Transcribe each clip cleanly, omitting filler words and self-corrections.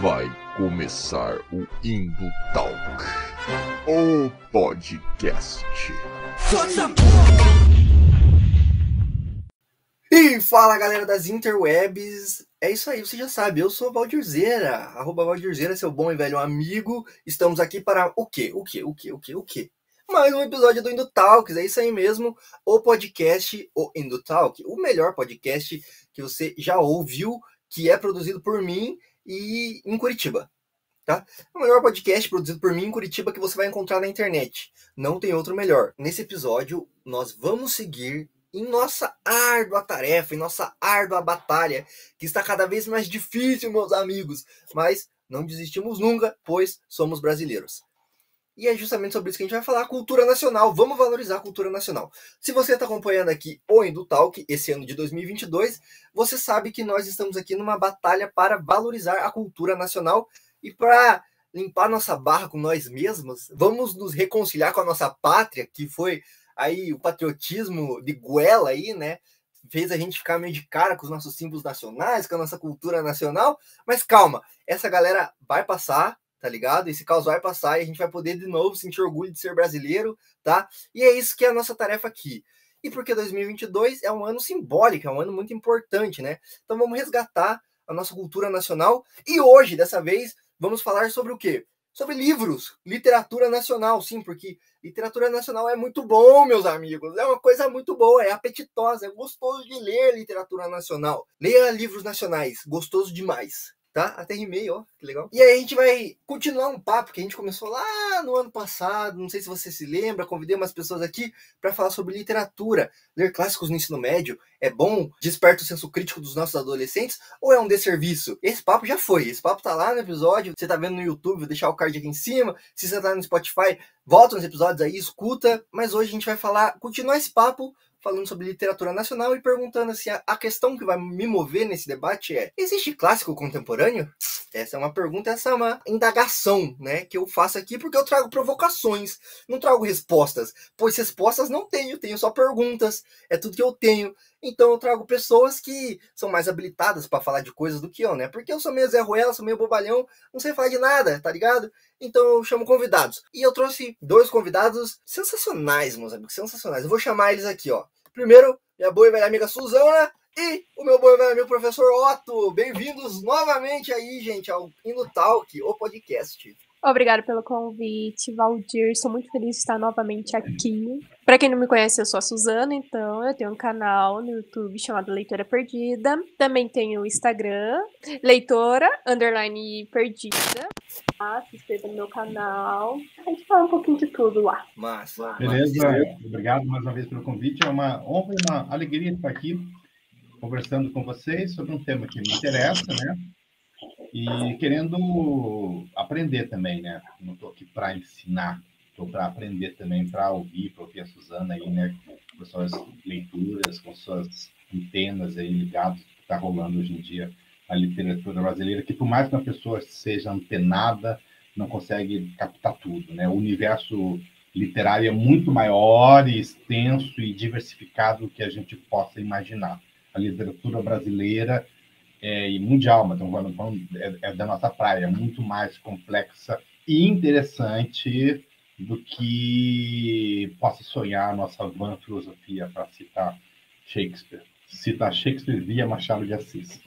Vai começar o Indo Talk, o podcast. E fala, galera das interwebs, é isso aí, você já sabe, eu sou Valdirzeira, @Valdirzeira, seu bom e velho amigo. Estamos aqui para o quê? Mais um episódio do Indo Talks, é isso aí mesmo, o podcast, o Indo Talk, o melhor podcast que você já ouviu, que é produzido por mim e em Curitiba, tá? É o melhor podcast produzido por mim em Curitiba que você vai encontrar na internet. Não tem outro melhor. Nesse episódio, nós vamos seguir em nossa árdua tarefa, em nossa árdua batalha, que está cada vez mais difícil, meus amigos. Mas não desistimos nunca, pois somos brasileiros. E é justamente sobre isso que a gente vai falar, cultura nacional. Vamos valorizar a cultura nacional. Se você está acompanhando aqui o Indo Talk, esse ano de 2022, você sabe que nós estamos aqui numa batalha para valorizar a cultura nacional e para limpar nossa barra com nós mesmos. Vamos nos reconciliar com a nossa pátria, que foi aí o patriotismo de goela aí, né? Fez a gente ficar meio de cara com os nossos símbolos nacionais, com a nossa cultura nacional. Mas calma, essa galera vai passar, tá ligado? Esse caos vai passar e a gente vai poder de novo sentir orgulho de ser brasileiro, tá? E é isso que é a nossa tarefa aqui. E porque 2022 é um ano simbólico, é um ano muito importante, né? Então vamos resgatar a nossa cultura nacional. E hoje, dessa vez, vamos falar sobre o quê? Sobre livros, literatura nacional, sim, porque literatura nacional é muito bom, meus amigos. É uma coisa muito boa, é apetitosa, é gostoso de ler literatura nacional. Leia livros nacionais, gostoso demais. Tá? Até rimei, ó, que legal. E aí a gente vai continuar um papo que a gente começou lá no ano passado, não sei se você se lembra, convidei umas pessoas aqui para falar sobre literatura. Ler clássicos no ensino médio é bom? Desperta o senso crítico dos nossos adolescentes ou é um desserviço? Esse papo já foi, esse papo tá lá no episódio, você tá vendo no YouTube, vou deixar o card aqui em cima, se você tá no Spotify, volta nos episódios aí, escuta. Mas hoje a gente vai continuar esse papo, falando sobre literatura nacional e perguntando assim, a questão que vai me mover nesse debate é: existe clássico contemporâneo? Essa é uma pergunta, essa é uma indagação, né, que eu faço aqui porque eu trago provocações, não trago respostas, pois respostas não tenho só perguntas, é tudo que eu tenho. Então eu trago pessoas que são mais habilitadas para falar de coisas do que eu, né? Porque eu sou meio Zé Ruela, sou meio bobalhão, não sei falar de nada, tá ligado? Então eu chamo convidados. E eu trouxe dois convidados sensacionais, meus amigos, sensacionais. Eu vou chamar eles aqui, ó. Primeiro, minha boa e velha amiga Suzana e o meu bom e velho amigo professor Otto. Bem-vindos novamente aí, gente, ao Indo Talk, o podcast. Obrigada pelo convite, Valdir. Sou muito feliz de estar novamente aqui. Para quem não me conhece, eu sou a Suzana, então eu tenho um canal no YouTube chamado Leitora Perdida. Também tenho o Instagram, Leitora_Perdida. Se inscreva no meu canal. A gente fala um pouquinho de tudo lá. Massa. Beleza, obrigado mais uma vez pelo convite. É uma honra e uma alegria estar aqui conversando com vocês sobre um tema que me interessa, né? E querendo aprender também, né? Não estou aqui para ensinar, estou para aprender também, para ouvir a Suzana aí, né? Com suas leituras, com suas antenas aí ligadas, que está rolando hoje em dia a literatura brasileira, que por mais que uma pessoa seja antenada, não consegue captar tudo, né? O universo literário é muito maior e extenso e diversificado do que a gente possa imaginar. A literatura brasileira e mundial, mas é da nossa praia, é muito mais complexa e interessante do que possa sonhar a nossa van filosofia, para citar Shakespeare. Citar Shakespeare via Machado de Assis.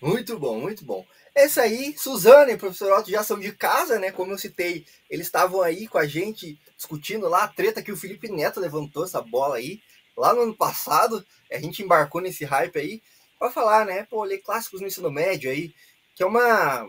Muito bom, muito bom. Essa aí, Suzana e o professor Otto já são de casa, né? Como eu citei, eles estavam aí com a gente discutindo lá a treta que o Felipe Neto levantou essa bola aí, lá no ano passado. A gente embarcou nesse hype aí para falar, né? Pô, ler clássicos no ensino médio aí, que é uma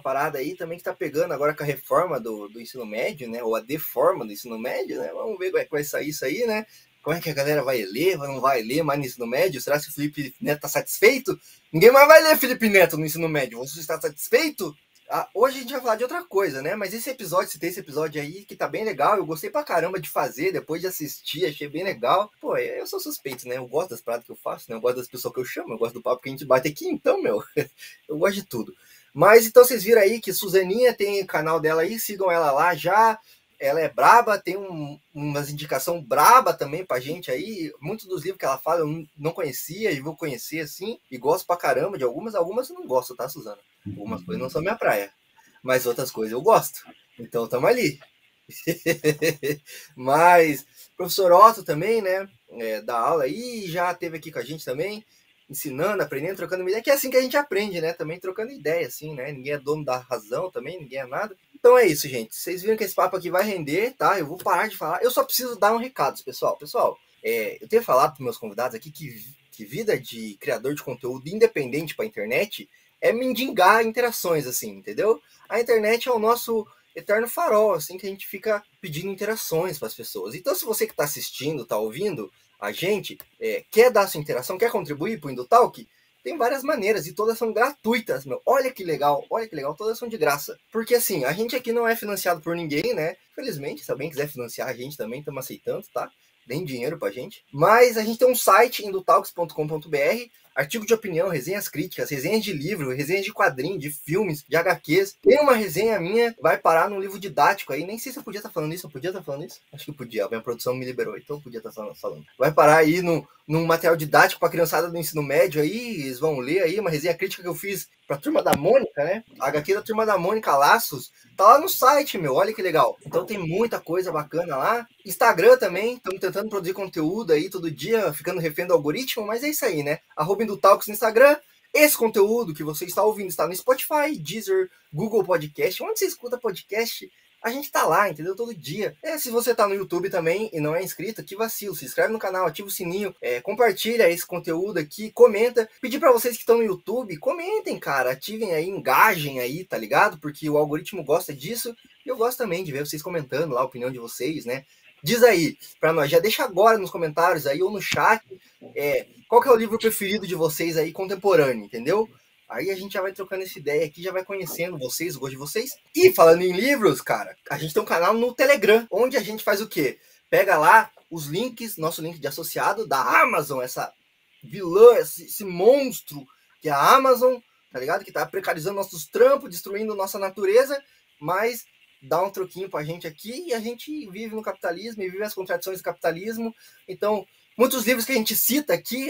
parada aí também que tá pegando agora com a reforma do ensino médio, né? Ou a deforma do ensino médio, né? Vamos ver como é que vai sair isso aí, né? Como é que a galera vai ler, não vai ler mais no ensino médio? Será que o Felipe Neto tá satisfeito? Ninguém mais vai ler Felipe Neto no ensino médio. Você está satisfeito? Hoje a gente vai falar de outra coisa, né? Mas esse episódio, citei esse episódio aí, que tá bem legal. Eu gostei pra caramba de fazer, depois de assistir, achei bem legal. Pô, eu sou suspeito, né? Eu gosto das paradas que eu faço, né? Eu gosto das pessoas que eu chamo, eu gosto do papo que a gente bate aqui, então, meu, eu gosto de tudo. Mas então vocês viram aí que Suzaninha tem o canal dela aí, sigam ela lá já. ela é braba, tem umas indicação braba também pra gente aí. Muitos dos livros que ela fala eu não conhecia e vou conhecer, assim, e gosto pra caramba de algumas eu não gosto, tá, Suzana? Algumas coisas não são minha praia, mas outras coisas eu gosto. Então, tamo ali. Mas, professor Otto também, né, dá aula aí, já esteve aqui com a gente também, ensinando, aprendendo, trocando ideia, que é assim que a gente aprende, né, também trocando ideia, assim, né, ninguém é dono da razão também, ninguém é nada. Então é isso, gente, vocês viram que esse papo aqui vai render, tá, eu vou parar de falar, eu só preciso dar um recado, pessoal, eu tenho falado para meus convidados aqui que vida de criador de conteúdo independente para a internet é mendigar interações, assim, entendeu? A internet é o nosso eterno farol, assim, que a gente fica pedindo interações para as pessoas. Então, se você que está assistindo, está ouvindo a gente, quer dar sua interação, quer contribuir para o Indutalk, tem várias maneiras e todas são gratuitas, meu. Olha que legal, todas são de graça. Porque assim, a gente aqui não é financiado por ninguém, né? Felizmente, se alguém quiser financiar a gente também, estamos aceitando, tá? Deem dinheiro pra gente. Mas a gente tem um site, indutalks.com.br, artigo de opinião, resenhas críticas, resenhas de livro, resenhas de quadrinhos, de filmes, de HQs. Tem uma resenha minha, vai parar num livro didático aí, nem sei se eu podia estar falando isso, Acho que podia, a minha produção me liberou, então eu podia estar falando. Vai parar aí num material didático pra criançada do ensino médio aí, eles vão ler aí, uma resenha crítica que eu fiz pra Turma da Mônica, né? A HQ da Turma da Mônica, Laços, tá lá no site, meu, olha que legal. Então tem muita coisa bacana lá. Instagram também, estamos tentando produzir conteúdo aí todo dia, ficando refém do algoritmo, mas é isso aí, né? @Indutalks no Instagram. Esse conteúdo que você está ouvindo está no Spotify, Deezer, Google Podcast, onde você escuta podcast, a gente tá lá, entendeu? Todo dia. Se você tá no YouTube também e não é inscrito, que vacilo, se inscreve no canal, ativa o sininho, compartilha esse conteúdo aqui, comenta. Pedir pra vocês que estão no YouTube, comentem, cara, ativem aí, engajem aí, tá ligado? Porque o algoritmo gosta disso e eu gosto também de ver vocês comentando lá a opinião de vocês, né? Diz aí pra nós, já deixa agora nos comentários aí ou no chat, qual que é o livro preferido de vocês aí, contemporâneo, entendeu? Aí a gente já vai trocando essa ideia aqui, já vai conhecendo vocês, o gosto de vocês. E falando em livros, cara, a gente tem um canal no Telegram, onde a gente faz o quê? Pega lá os links, nosso link de associado da Amazon, essa vilã, esse monstro que é a Amazon, tá ligado? Que tá precarizando nossos trampos, destruindo nossa natureza, mas dá um troquinho pra gente aqui e a gente vive no capitalismo e vive as contradições do capitalismo. Então, muitos livros que a gente cita aqui,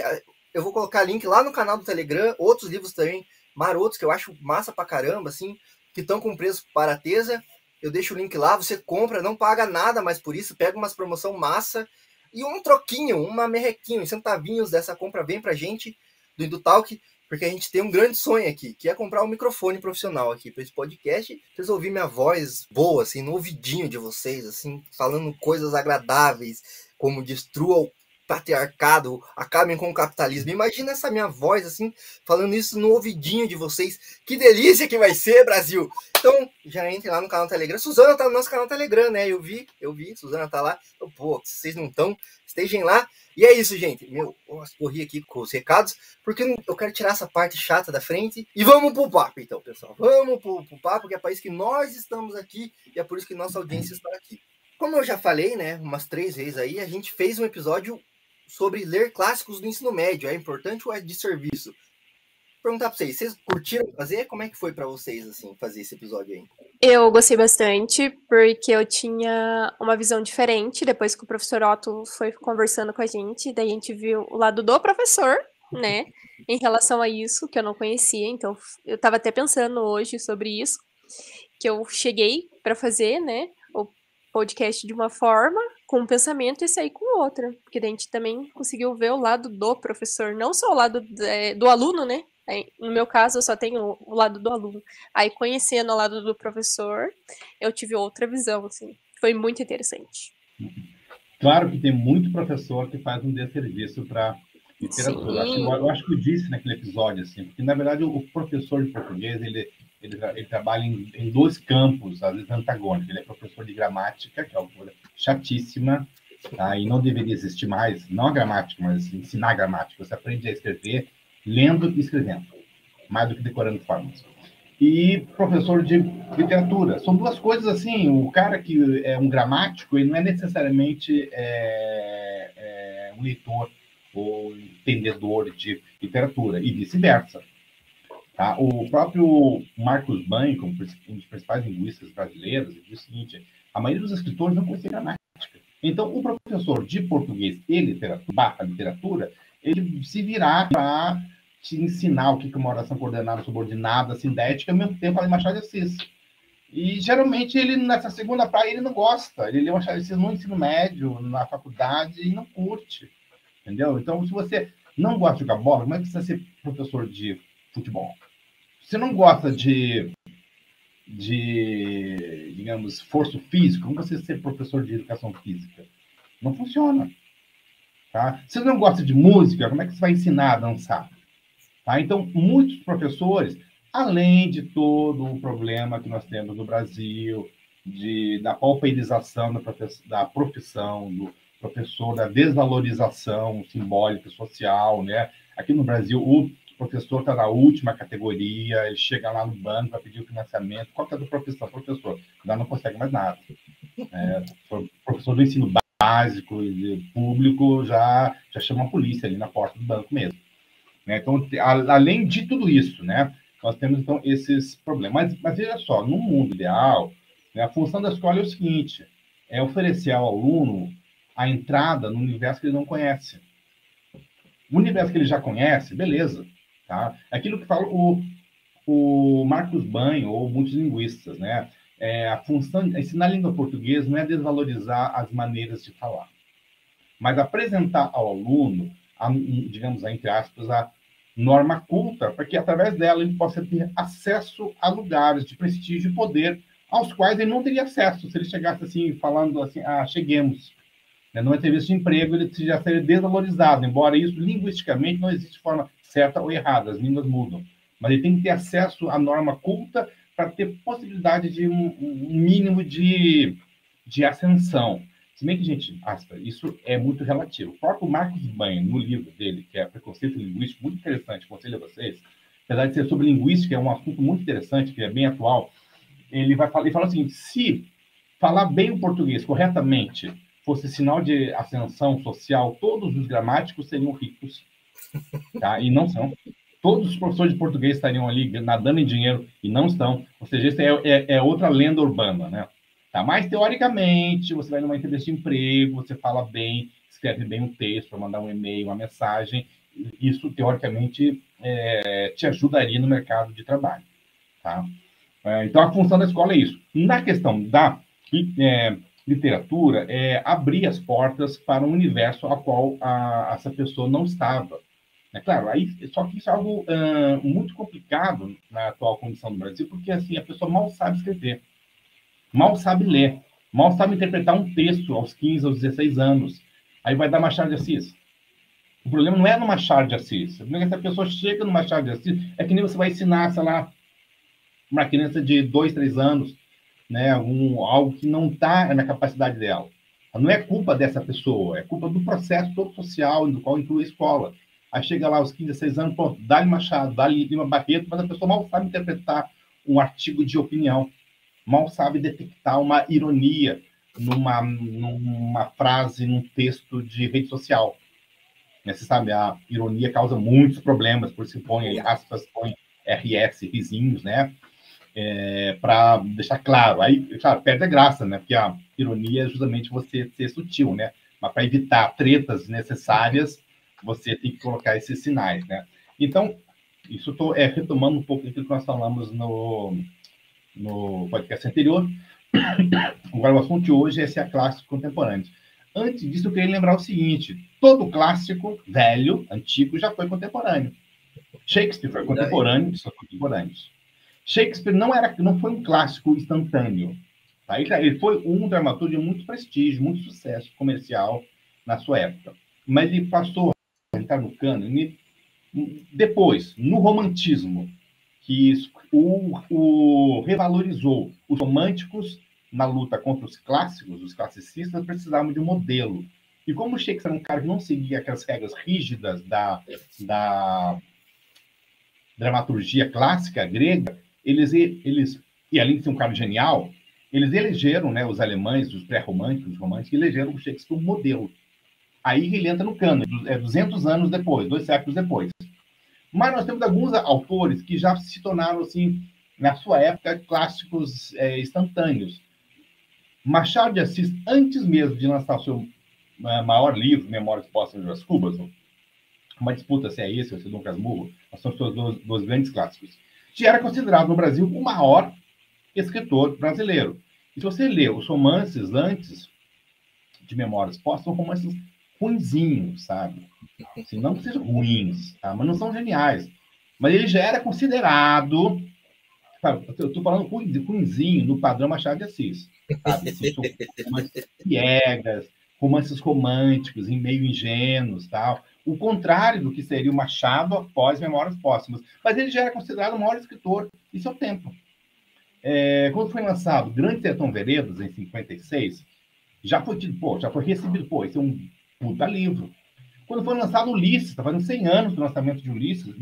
eu vou colocar link lá no canal do Telegram, outros livros também marotos que eu acho massa pra caramba, assim, que estão com preço barateza. Eu deixo o link lá, você compra, não paga nada mais por isso, pega umas promoção massa e um troquinho, uma merrequinho, uns centavinhos dessa compra vem pra gente do Indutalk, porque a gente tem um grande sonho aqui, que é comprar um microfone profissional aqui para esse podcast. Vocês ouvirem minha voz boa, assim, no ouvidinho de vocês, assim, falando coisas agradáveis, como destrua o patriarcado, acabem com o capitalismo. Imagina essa minha voz, assim, falando isso no ouvidinho de vocês. Que delícia que vai ser, Brasil! Então, já entre lá no canal Telegram. Suzana tá no nosso canal Telegram, né? Eu vi, Suzana tá lá. Então, pô, se vocês não estão, estejam lá. E é isso, gente. Corri aqui com os recados, porque eu quero tirar essa parte chata da frente. E vamos pro papo, então, pessoal. Vamos pro papo, que é para isso que nós estamos aqui e é por isso que nossa audiência está aqui. Como eu já falei, né, umas 3 vezes aí, a gente fez um episódio sobre ler clássicos do ensino médio. É importante ou é de serviço? Vou perguntar para vocês curtiram fazer? Como é que foi para vocês, assim, fazer esse episódio aí? Eu gostei bastante, porque eu tinha uma visão diferente depois que o professor Otto foi conversando com a gente. Daí a gente viu o lado do professor, né, em relação a isso, que eu não conhecia. Então, eu estava até pensando hoje sobre isso, que eu cheguei para fazer, né, o podcast de uma forma, com um pensamento, e sair com outra. Porque daí a gente também conseguiu ver o lado do professor, não só o lado do aluno, né? Aí, no meu caso, eu só tenho o lado do aluno. Aí, conhecendo o lado do professor, eu tive outra visão, assim. Foi muito interessante. Claro que tem muito professor que faz um desserviço para literatura. Eu acho que eu disse naquele episódio, assim, porque, na verdade, o professor de português, ele trabalha em 2 campos, às vezes antagônicos. Ele é professor de gramática, que é uma coisa chatíssima, tá? E não deveria existir mais, não a gramática, mas ensinar a gramática. Você aprende a escrever lendo e escrevendo, mais do que decorando formas. E professor de literatura. São 2 coisas assim, o cara que é um gramático, ele não é necessariamente um leitor ou entendedor de literatura, e vice-versa. Tá? O próprio Marcos Banho, como um dos principais linguistas brasileiros, diz o seguinte, A maioria dos escritores não conhece gramática. Então, o professor de português e literatura, ele se virá para te ensinar o que é uma oração coordenada, subordinada, sindética, ao mesmo tempo, a Machado de Assis. E, geralmente, ele, nessa segunda praia, ele não gosta. Ele lê Machado de Assis no ensino médio, na faculdade, e não curte. Entendeu? Então, se você não gosta de jogar bola, como é que você vai ser professor de futebol? Se você não gosta de digamos, esforço físico, como você ser professor de educação física? Não funciona. Tá? Se você não gosta de música, como é que você vai ensinar a dançar? Tá? Então, muitos professores, além de todo o problema que nós temos no Brasil, da pauperização da profissão, do professor, da desvalorização simbólica e social, né? Aqui no Brasil, o professor está na última categoria, ele chega lá no banco para pedir o financiamento. Qual que é a profissão? Professor, já não consegue mais nada. Professor do ensino básico e público já chama a polícia ali na porta do banco mesmo. Né? Então, além de tudo isso, né, nós temos, então, esses problemas. Mas veja só, no mundo ideal, né, a função da escola é o seguinte, é oferecer ao aluno a entrada no universo que ele não conhece. O universo que ele já conhece, beleza. Tá? Aquilo que fala o Marcos Banho, ou muitos linguistas, né? A função de ensinar a língua portuguesa não é desvalorizar as maneiras de falar, mas apresentar ao aluno, digamos, entre aspas, a norma culta, para que, através dela, ele possa ter acesso a lugares de prestígio e poder aos quais ele não teria acesso se ele chegasse assim, falando assim, cheguemos. Numa entrevista de emprego, ele já seria desvalorizado, embora isso, linguisticamente, não existe forma certa ou errada, as línguas mudam. Mas ele tem que ter acesso à norma culta para ter possibilidade de um mínimo de ascensão. Se bem que, gente, isso é muito relativo. O próprio Marcos Banho, no livro dele, que é Preconceito Linguístico, muito interessante, aconselho a vocês, apesar de ser sobre linguística, é um assunto muito interessante, que é bem atual, ele fala o seguinte, se falar bem o português corretamente fosse sinal de ascensão social, todos os gramáticos seriam ricos. Tá? E não são. Todos os professores de português estariam ali nadando em dinheiro e não estão. Ou seja, isso é outra lenda urbana, né? Tá? Mas, teoricamente, você vai numa entrevista de emprego, você fala bem, escreve bem um texto para mandar um e-mail, uma mensagem. Isso, teoricamente, te ajudaria no mercado de trabalho. Tá? Então, a função da escola é isso. Na questão da literatura, abrir as portas para um universo ao qual essa pessoa não estava. É claro, só que isso é algo muito complicado na atual condição do Brasil, porque assim, a pessoa mal sabe escrever, mal sabe ler, mal sabe interpretar um texto aos 15, aos 16 anos. Aí vai dar Machado de Assis. O problema não é no Machado de Assis. O problema é que essa pessoa chega no Machado de Assis, é que nem você vai ensinar, sei lá, uma criança de 2, 3 anos, né, algo que não está na capacidade dela. Não é culpa dessa pessoa, é culpa do processo todo social, do qual inclui a escola. Aí chega lá aos 15, 16 anos, pronto, dá-lhe Machado, dá-lhe Lima Barreto, mas a pessoa mal sabe interpretar um artigo de opinião, mal sabe detectar uma ironia numa frase, num texto de rede social. Você sabe, a ironia causa muitos problemas, por isso põe aí, aspas, põe RS, risinhos, né? Para deixar claro. Aí, claro, perde a graça, né? Porque a ironia é justamente você ser sutil, né? Mas para evitar tretas desnecessárias, você tem que colocar esses sinais, né? Então, isso estou retomando um pouco daquilo que nós falamos no podcast anterior. Agora, o assunto de hoje é ser clássico contemporâneo. Antes disso, eu queria lembrar o seguinte, todo clássico velho, antigo, já foi contemporâneo. Shakespeare foi contemporâneo, são contemporâneos. Shakespeare não foi um clássico instantâneo. Tá? Ele foi um dramaturgo de muito prestígio, muito sucesso comercial na sua época. Mas ele passou a entrar no cânone depois, no romantismo, que o revalorizou. Os românticos, na luta contra os clássicos, os classicistas, precisavam de um modelo. E como Shakespeare era um cara que não seguia aquelas regras rígidas da dramaturgia clássica grega, eles, e além de ser um cara genial, eles elegeram, né, os alemães, os pré-românticos, os românticos, elegeram o Shakespeare um modelo. Aí ele entra no cânone, 200 anos depois, 2 séculos depois. Mas nós temos alguns autores que já se tornaram, assim, na sua época, clássicos instantâneos. Machado de Assis, antes mesmo de lançar o seu maior livro, Memórias Póstumas das Cubas, uma disputa se é esse ou se é Dom Casmurro, são os seus dois grandes clássicos, já era considerado no Brasil o maior escritor brasileiro. E se você lê os romances antes de Memórias Póstumas, são romances ruinzinhos, sabe? Assim, não que sejam ruins, tá? Mas não são geniais. Mas ele já era considerado... Eu estou falando ruinzinho no padrão Machado de Assis. Sabe? Assim, romances piegas, romances românticos, em meio ingênuos, tal. O contrário do que seria o Machado após Memórias Póstumas. Mas ele já era considerado o maior escritor em seu tempo. Quando foi lançado Grande Sertão Veredas, em 56, já foi recebido, esse é um puta livro. Quando foi lançado Ulisses, está fazendo 100 anos do lançamento de Ulisses,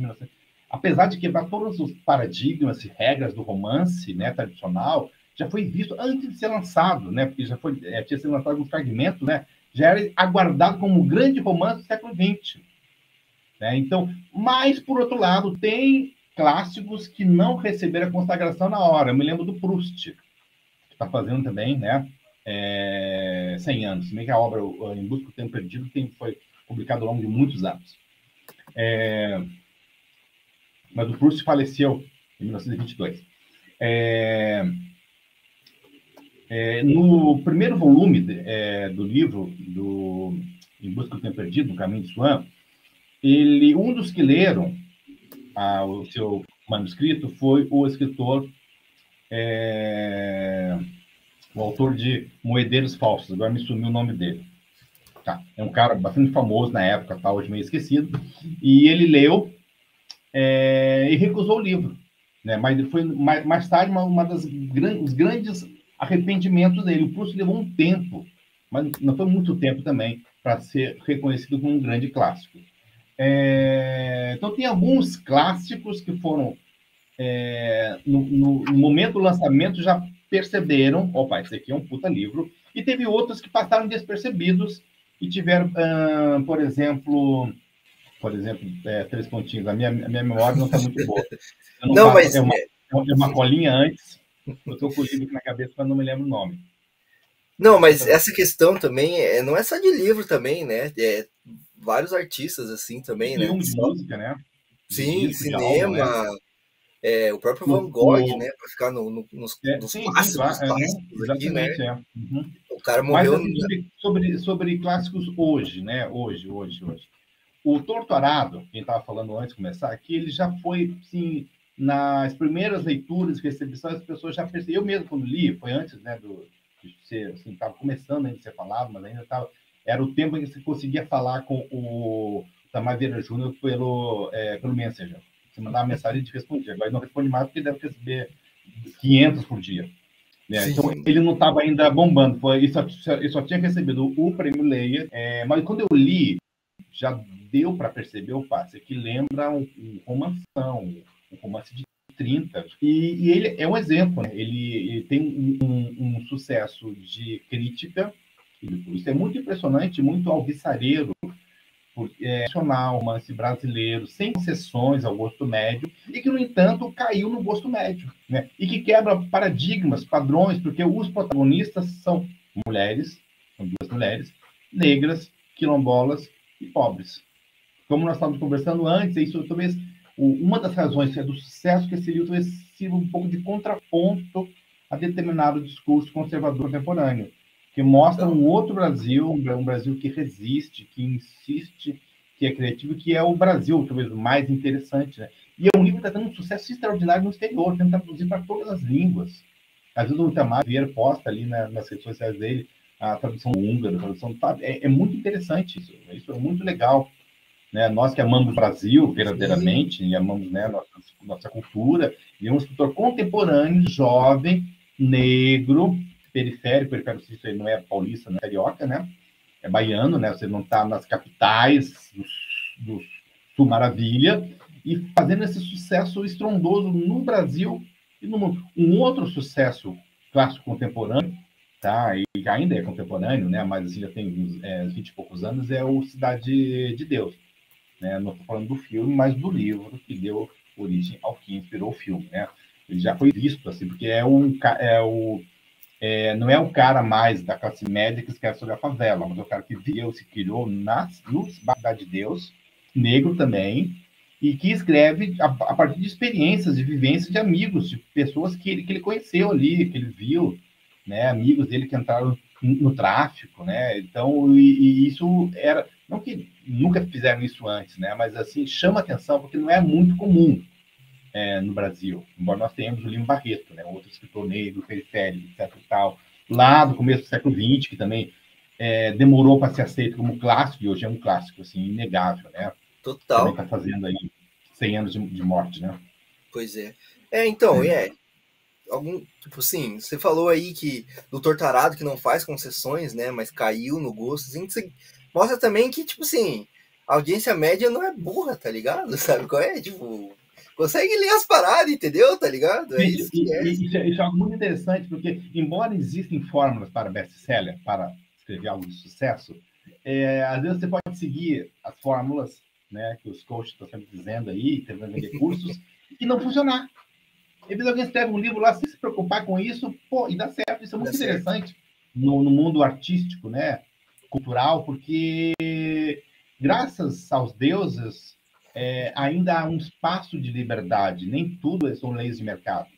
apesar de quebrar todos os paradigmas e regras do romance, né, tradicional, já foi visto antes de ser lançado, né, porque tinha sido lançado alguns fragmentos, né, já era aguardado como um grande romance do século XX. Né? Então, mas, por outro lado, tem clássicos que não receberam a consagração na hora. Eu me lembro do Proust, que está fazendo também, né, 100 anos. Se bem que a obra Em Busca do Tempo Perdido foi publicada ao longo de muitos anos. Mas o Proust faleceu em 1922. No primeiro volume do livro Em Busca do Tempo Perdido, No Caminho de Swan, um dos que leram o seu manuscrito foi o escritor, o autor de Moedeiros Falsos, agora me sumiu o nome dele. Tá. É um cara bastante famoso na época, tá, hoje meio esquecido, e ele leu e recusou o livro. Né? Mas foi mais tarde os grandes arrependimentos dele. O Proust levou um tempo, mas não foi muito tempo também, para ser reconhecido como um grande clássico. Então, tem alguns clássicos que foram, no momento do lançamento, já perceberam, opa, esse aqui é um puta livro, e teve outros que passaram despercebidos e tiveram, por exemplo, 3 pontinhos. A minha memória não está muito boa. Mas... É uma colinha antes, eu estou com o livro aqui na cabeça, mas não me lembro o nome. Não, mas essa questão também não é só de livro também, né? Vários artistas assim também, né? Filme de música, né? Sim, cinema. Álbum, né? O próprio Van Gogh, né? Para ficar nos clássicos aqui, né? Uhum. O cara morreu... Mas, sobre clássicos hoje, né? Hoje. O Torturado, quem estava falando antes de começar aqui, ele já foi, sim, nas primeiras leituras e recepções, as pessoas já perceberam. Eu mesmo, quando li, foi antes, né, de ser, assim, estava começando ainda a ser falado, mas ainda estava... Era o tempo em que você conseguia falar com o Tamar Vieira Júnior pelo Messenger. Você mandava uma mensagem e te respondia. Agora ele não responde mais porque deve receber 500 por dia. Né? Então, ele não estava ainda bombando. Ele só tinha recebido o prêmio Leia. Mas quando eu li, já deu para perceber o passe, que lembra um romanção, um romance de 30. E ele é um exemplo. Né? Ele tem um sucesso de crítica. Isso é muito impressionante, muito alvissareiro, nacional, romance brasileiro, sem concessões ao gosto médio, e que, no entanto, caiu no gosto médio, né? E que quebra paradigmas, padrões, porque os protagonistas são duas mulheres, negras, quilombolas e pobres. Como nós estávamos conversando antes, isso talvez uma das razões do sucesso que esse livro talvez sirva um pouco de contraponto a determinado discurso conservador contemporâneo, que mostra um outro Brasil, um Brasil que resiste, que insiste, que é criativo, que é o Brasil, talvez, o mais interessante. Né? E é um livro que está tendo um sucesso extraordinário no exterior, tenta traduzir para todas as línguas. Às vezes o Tamar Vieira posta ali nas redes sociais dele a tradução húngara, a tradução... É muito interessante isso é muito legal. Né? Nós que amamos o Brasil verdadeiramente, e amamos, né, nossa cultura, e é um escritor contemporâneo, jovem, negro, periférico, isso não é paulista, não é carioca, né? É baiano, né? Você não está nas capitais do Sul Maravilha, e fazendo esse sucesso estrondoso no Brasil e no mundo. Um outro sucesso clássico contemporâneo, tá? E ainda é contemporâneo, né? Mas assim, já tem uns 20 e poucos anos, é o Cidade de Deus. Né? Não estou falando do filme, mas do livro que deu origem ao que inspirou o filme, né? Ele já foi visto, assim, porque não é o cara mais da classe média que escreve sobre a favela, mas é o cara que viveu, se criou nos bairros de Deus, negro também, e que escreve a partir de experiências, de vivências de amigos, de pessoas que ele conheceu ali, que ele viu, né, amigos dele que entraram no tráfico, né? Então, e isso era, não que nunca fizeram isso antes, né? Mas assim chama atenção porque não é muito comum no Brasil, embora nós tenhamos o Lima Barreto, né? Outro escritor negro, periférico, etc. E tal, lá do começo do século XX, que também demorou para ser aceito como clássico, e hoje é um clássico assim inegável, né? Total. Também está fazendo aí 100 anos de morte, né? Pois é. Então, tipo assim, você falou aí que do Tortarado que não faz concessões, né, mas caiu no gosto, assim, mostra também que, tipo assim, a audiência média não é burra, tá ligado? Sabe qual é? Tipo, consegue ler as paradas, entendeu? Tá ligado? É isso que é. Isso é algo muito interessante, porque embora existem fórmulas para best-seller, para escrever algo de sucesso, às vezes você pode seguir as fórmulas, né, que os coaches estão sempre dizendo aí, tentando vender cursos, e não funcionar. Às vezes alguém escreve um livro lá sem se preocupar com isso, e dá certo. Isso é muito interessante no mundo artístico, né, cultural, porque graças aos deuses ainda há um espaço de liberdade. Nem tudo são leis de mercado.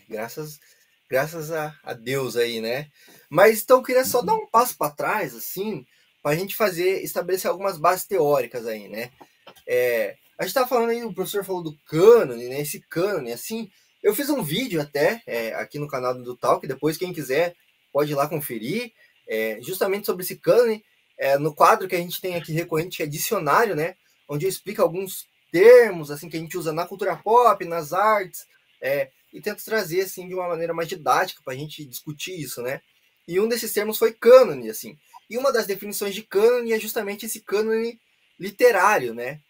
Graças a Deus aí, né? Mas então eu queria só dar um passo para trás, assim, para a gente estabelecer algumas bases teóricas aí, né? A gente estava falando aí, o professor falou do cânone, né? Esse cânone, assim, eu fiz um vídeo até aqui no canal do Talk, depois quem quiser pode ir lá conferir, justamente sobre esse cânone, no quadro que a gente tem aqui recorrente, que é dicionário, né? Onde eu explico alguns termos, assim, que a gente usa na cultura pop, nas artes, e tento trazer, assim, de uma maneira mais didática para a gente discutir isso, né? E um desses termos foi cânone, assim. E uma das definições de cânone é justamente esse cânone literário, né?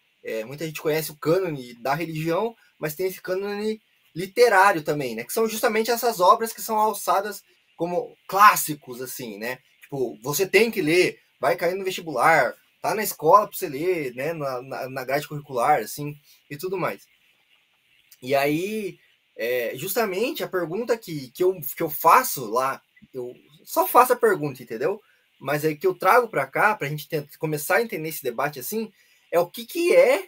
Muita gente conhece o cânone da religião, mas tem esse cânone literário também, né? Que são justamente essas obras que são alçadas como clássicos, assim, né? Tipo, você tem que ler, vai cair no vestibular, tá na escola para você ler, né? Na grade curricular, assim, e tudo mais. E aí, justamente a pergunta que eu faço lá, eu só faço a pergunta, entendeu? Mas aí que eu trago para cá, para a gente começar a entender esse debate, assim, é o que é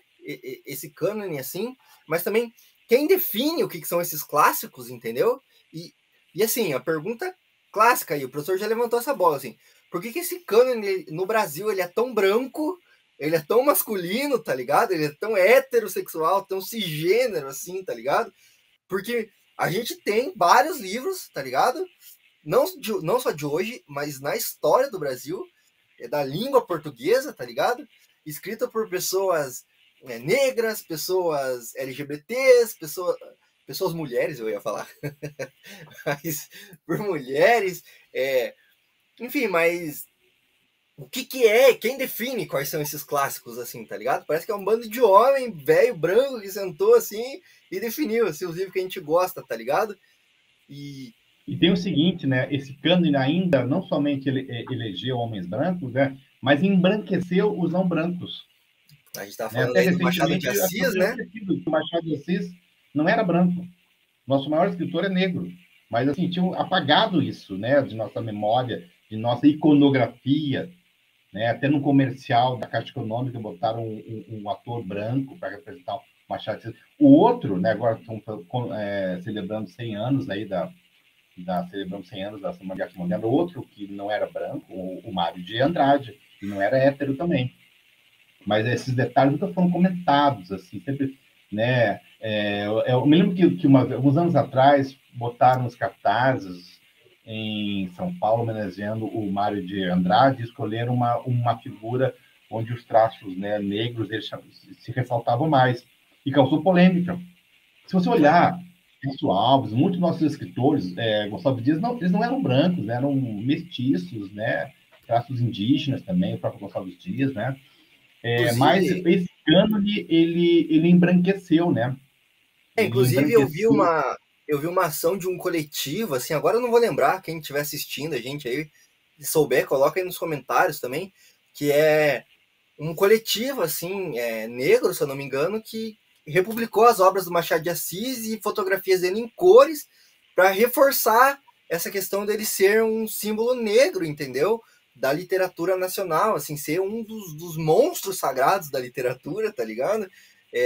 esse cânone, assim, mas também quem define o que são esses clássicos, entendeu? E assim, a pergunta clássica aí, o professor já levantou essa bola, assim, por que esse cânone no Brasil ele é tão branco, ele é tão masculino, tá ligado? Ele é tão heterossexual, tão cisgênero, assim, tá ligado? Porque a gente tem vários livros, tá ligado? Não só de hoje, mas na história do Brasil, da língua portuguesa, tá ligado? Escrita por pessoas negras, pessoas LGBTs, pessoas mulheres, eu ia falar. Mas por mulheres, enfim, mas o que é? Quem define quais são esses clássicos, assim, tá ligado? Parece que é um bando de homem velho, branco, que sentou assim e definiu assim, os livros que a gente gosta, tá ligado? E tem o seguinte, né? Esse cânone ainda não somente elegeu homens brancos, né? Mas embranqueceu os não brancos. A gente tá falando aí do Machado de Assis, né? O Machado de Assis não era branco. Nosso maior escritor é negro. Mas, assim, tinham apagado isso, né? De nossa memória, de nossa iconografia, né? Até no comercial da Caixa Econômica botaram um ator branco para representar o Machado de Assis. O outro, né? Agora estão celebrando 100 anos aí celebrando 100 anos da Semana de Arte Moderna, outro que não era branco, o Mário de Andrade, que não era hétero também. Mas esses detalhes nunca foram comentados, assim, sempre, né? Eu me lembro que alguns anos atrás botaram os cartazes em São Paulo, homenageando o Mário de Andrade, e escolheram uma figura onde os traços, né, negros eles se ressaltavam mais, e causou polêmica. Se você olhar Celso Alves, muitos dos nossos escritores, Gonçalves Dias, eles não eram brancos, né, eram mestiços, né, traços indígenas também, o próprio Gonçalves Dias, né, mas esse cânone, ele embranqueceu, né. Inclusive, eu vi uma ação de um coletivo, assim, agora eu não vou lembrar, quem estiver assistindo a gente aí, se souber, coloca aí nos comentários também, que é um coletivo, assim, negro, se eu não me engano, que republicou as obras do Machado de Assis e fotografias dele em cores para reforçar essa questão dele ser um símbolo negro, entendeu? Da literatura nacional, assim, ser um dos monstros sagrados da literatura, tá ligado?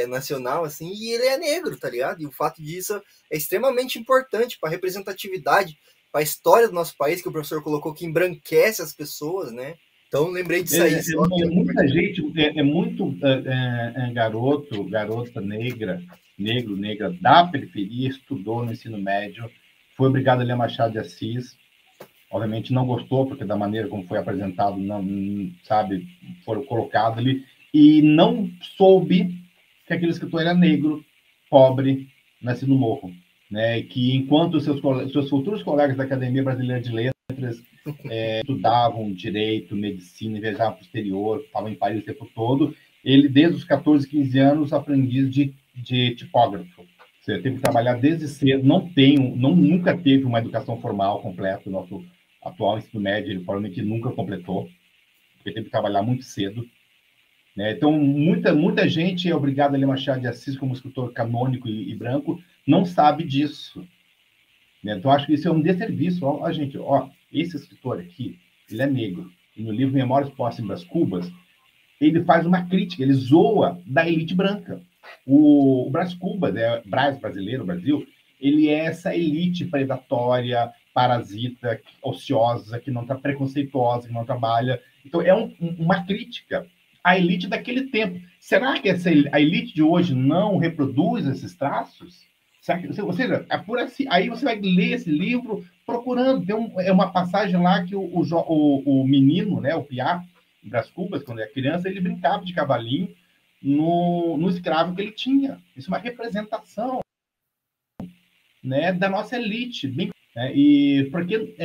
Nacional, assim, e ele é negro, tá ligado? E o fato disso é extremamente importante para a representatividade, para a história do nosso país, que o professor colocou que embranquece as pessoas, né? Então, lembrei disso aí. Muita gente, muito garota negra, negro, negra da periferia, estudou no ensino médio, foi obrigado a ler Machado de Assis, obviamente não gostou, porque da maneira como foi apresentado, não, sabe, foram colocados ali, e não soube que aquele escritor era negro, pobre, nascido no morro, né? E que enquanto seus futuros colegas da Academia Brasileira de Letras estudavam direito, medicina, viajavam para o exterior, estavam em Paris o tempo todo, ele, desde os 14, 15 anos, aprendiz de tipógrafo. Você teve que trabalhar desde cedo, nunca teve uma educação formal completa. O nosso atual ensino médio, ele provavelmente nunca completou, porque teve que trabalhar muito cedo. Né? Então, muita gente é obrigada a ler Machado de Assis como escritor canônico e branco, não sabe disso. Né? Então, acho que isso é um desserviço. Gente, esse escritor aqui, ele é negro. E no livro Memórias Póstumas Cubas, ele faz uma crítica, ele zoa da elite branca. O Brás Cubas, Brás brasileiro, o Brasil, ele é essa elite predatória, parasita, ociosa, que não está preconceituosa, que não trabalha. Então, é uma crítica à elite daquele tempo. Será que a elite de hoje não reproduz esses traços? Ou seja, aí você vai ler esse livro procurando. Tem uma passagem lá que o menino, né, o Piá, Brás Cubas, quando era criança, ele brincava de cavalinho no escravo que ele tinha. Isso é uma representação, né, da nossa elite. E por que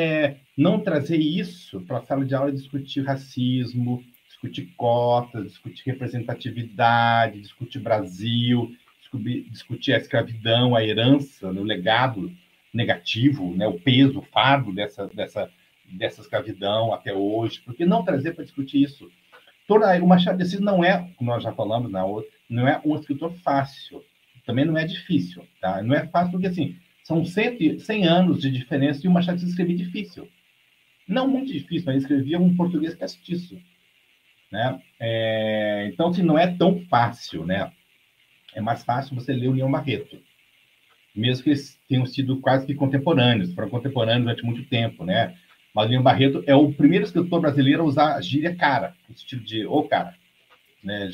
não trazer isso para a sala de aula e discutir racismo, discutir cotas, discutir representatividade, discutir Brasil, discutir a escravidão, a herança, o legado negativo, né, o peso, o fardo dessa escravidão até hoje? Por que não trazer para discutir isso? O Machado de Assis não é, como nós já falamos na outra, não é um escritor fácil, também não é difícil, tá? Não é fácil porque, assim, são 100 anos de diferença e o Machado de Assis escrevia difícil. Não muito difícil, mas ele escrevia um português castiço, né? Então, assim, não é tão fácil, né? É mais fácil você ler o Leão Barreto, mesmo que eles tenham sido quase que contemporâneos, foram contemporâneos durante muito tempo, né? Mas o Leão Barreto é o primeiro escritor brasileiro a usar a gíria cara, no sentido de cara. Né?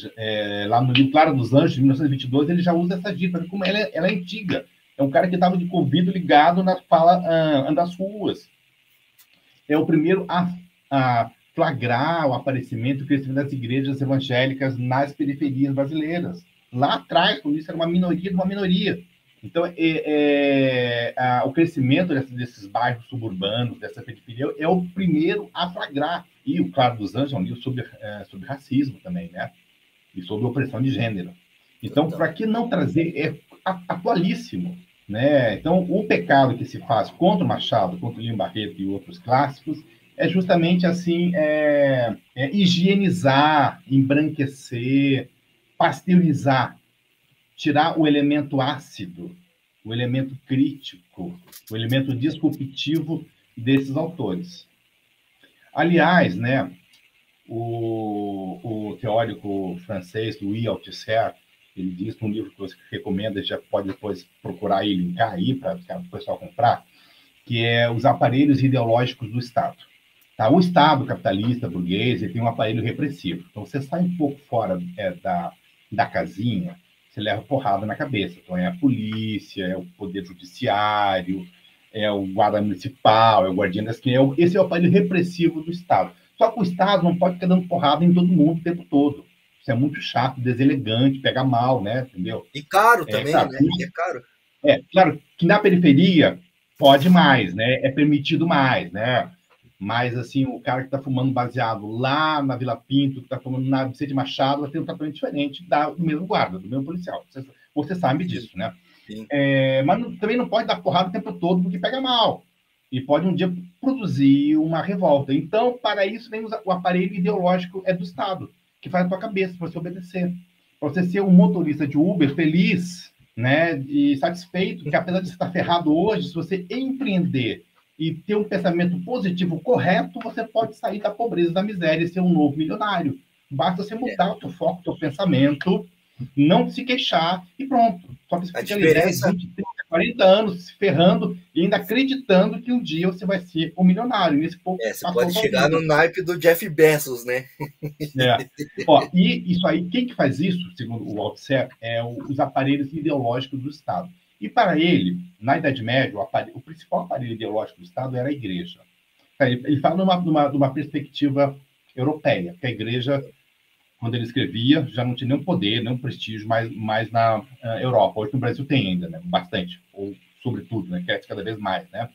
Lá no livro Clara dos Anjos, de 1922, ele já usa essa gíria, como ela é antiga. É um cara que estava de convívio ligado na fala das ruas. É o primeiro a flagrar o aparecimento e o crescimento das igrejas evangélicas nas periferias brasileiras. Lá atrás, quando isso era uma minoria de uma minoria. Então, o crescimento desses bairros suburbanos, dessa periferia, é o primeiro a flagrar. E o Claro dos Anjos é um livro sobre racismo também, né? E sobre opressão de gênero. Então, para que não trazer? É atualíssimo, né? Então, o pecado que se faz contra o Machado, contra o Lima Barreto e outros clássicos, é justamente assim, higienizar, embranquecer, pasteurizar, tirar o elemento ácido, o elemento crítico, o elemento disruptivo desses autores. Aliás, né, o teórico francês Louis Althusser, ele diz num livro que você recomenda, já pode depois procurar e linkar aí para o pessoal comprar, que é Os Aparelhos Ideológicos do Estado. Tá? O Estado capitalista, burguês, ele tem um aparelho repressivo. Então, você sai um pouco fora da casinha, você leva porrada na cabeça. Então, é a polícia, é o poder judiciário, é o guarda municipal, é o guardião das crianças. Esse é o aparelho repressivo do Estado. Só que o Estado não pode ficar dando porrada em todo mundo o tempo todo. Isso é muito chato, deselegante, pega mal, né? Entendeu? E caro também, claro, né? É caro. Claro que na periferia pode mais, né? É permitido mais, né? Mas, assim, o cara que está fumando baseado lá na Vila Pinto, que está fumando na Vicente Machado, vai ter um tratamento diferente do mesmo guarda, do mesmo policial. Você sabe disso, né? Mas também não pode dar porrada o tempo todo, porque pega mal. E pode um dia produzir uma revolta. Então, para isso, vem o aparelho ideológico do Estado, que faz a tua cabeça, para você obedecer. Para você ser um motorista de Uber feliz, né? E satisfeito, que apesar de você estar ferrado hoje, se você empreender e ter um pensamento positivo correto, você pode sair da pobreza, da miséria e ser um novo milionário. Basta você mudar o teu foco, o teu pensamento, não se queixar e pronto. Só que você fica ali 10, 20, 30, 40 anos se ferrando e ainda acreditando que um dia você vai ser um milionário. Nesse pouco, você pode chegar no naipe do Jeff Bezos, né? Ó, e isso aí, quem que faz isso, segundo o Althusser, é os aparelhos ideológicos do Estado. E para ele, na Idade Média, o principal aparelho ideológico do Estado era a igreja. Ele fala numa perspectiva europeia, que a igreja, quando ele escrevia, já não tinha nenhum poder, nenhum prestígio mais na Europa. Hoje no Brasil tem ainda, né? Bastante, ou sobretudo, né? Cresce cada vez mais, né?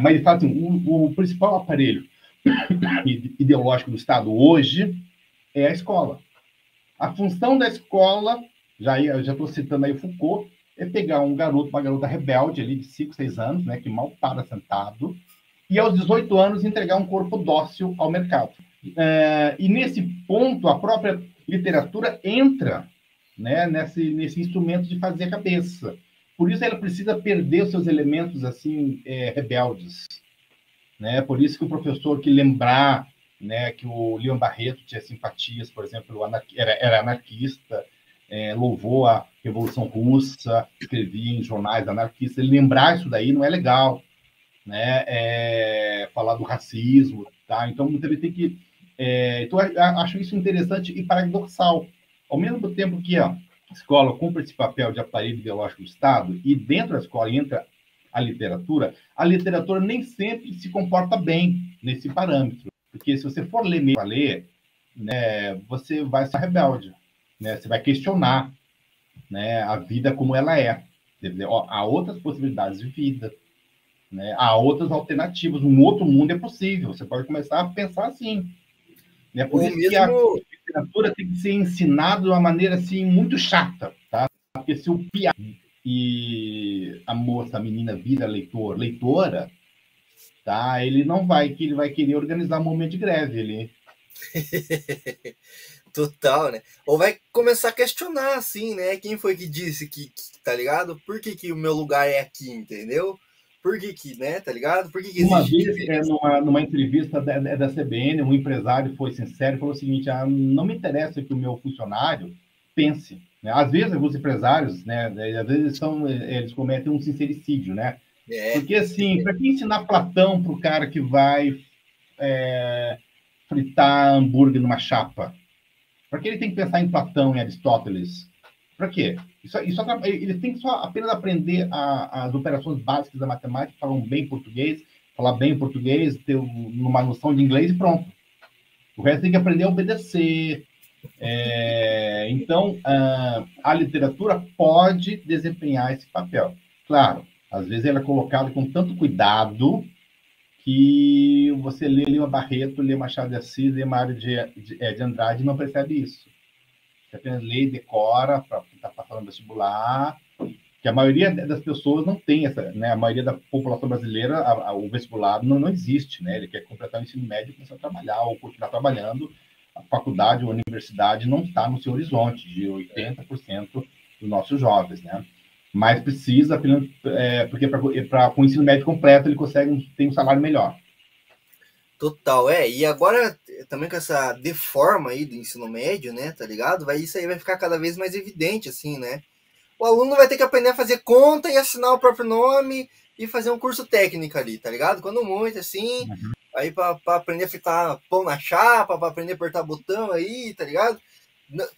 Mas ele fala assim, o principal aparelho ideológico do Estado hoje é a escola. A função da escola, já estou citando aí o Foucault, é pegar um garoto, uma garota rebelde ali de 5, 6 anos, né, que mal para sentado, e aos 18 anos entregar um corpo dócil ao mercado. E nesse ponto, a própria literatura entra, né, nesse instrumento de fazer a cabeça. Por isso ela precisa perder os seus elementos assim rebeldes. Né? Por isso que o professor que lembrar, né, que o Leon Barreto tinha simpatias, por exemplo, era anarquista, louvou a Revolução Russa, escrevia em jornais anarquistas, ele lembrar isso daí não é legal, né? Falar do racismo, tá? Então ele tem que... então, eu acho isso interessante e paradoxal. Ao mesmo tempo que a escola cumpre esse papel de aparelho ideológico do Estado, e dentro da escola entra a literatura nem sempre se comporta bem nesse parâmetro. Porque se você for ler mesmo, né, você vai ser rebelde, né? Você vai questionar, né, a vida como ela é. Dizer, há outras possibilidades de vida, né? Há outras alternativas, um outro mundo é possível. Você pode começar a pensar assim. Né? Por isso que a literatura tem que ser ensinada de uma maneira assim, muito chata. Tá? Porque se o piá e a moça, a menina vira leitora, tá? Ele vai querer organizar um momento de greve ali. Total, né? Ou vai começar a questionar, assim, né? Quem foi que disse que tá ligado? Por que o meu lugar é aqui, entendeu? Por que né? Tá ligado? Por que uma vez, numa entrevista da CBN, um empresário foi sincero e falou o seguinte: não me interessa que o meu funcionário pense. Né? Às vezes, alguns empresários, né? Às vezes eles cometem um sincericídio, né? Porque, assim, para que ensinar Platão para o cara que vai fritar hambúrguer numa chapa? Para que ele tem que pensar em Platão, em Aristóteles? Para quê? Ele tem que apenas aprender as operações básicas da matemática, falar bem português, ter uma noção de inglês e pronto. O resto tem que aprender a obedecer. Então, a literatura pode desempenhar esse papel. Claro, às vezes ela é colocada com tanto cuidado que você lê Lima Barreto, lê Machado de Assis, lê Mário de Andrade e não percebe isso. Você apenas lê e decora para estar passando no vestibular, que a maioria das pessoas não tem essa, né? A maioria da população brasileira, o vestibular não existe, né? Ele quer completar o ensino médio e começar a trabalhar ou continuar trabalhando. A faculdade ou a universidade não está no seu horizonte de 80% dos nossos jovens, né? Mas precisa, porque com o ensino médio completo ele tem um salário melhor. Total, e agora também com essa deforma aí do ensino médio, né, tá ligado? Isso aí vai ficar cada vez mais evidente, assim, né? O aluno vai ter que aprender a fazer conta e assinar o próprio nome e fazer um curso técnico ali, tá ligado? Quando muito, assim, aí pra aprender a fritar pão na chapa, pra aprender a apertar botão aí, tá ligado?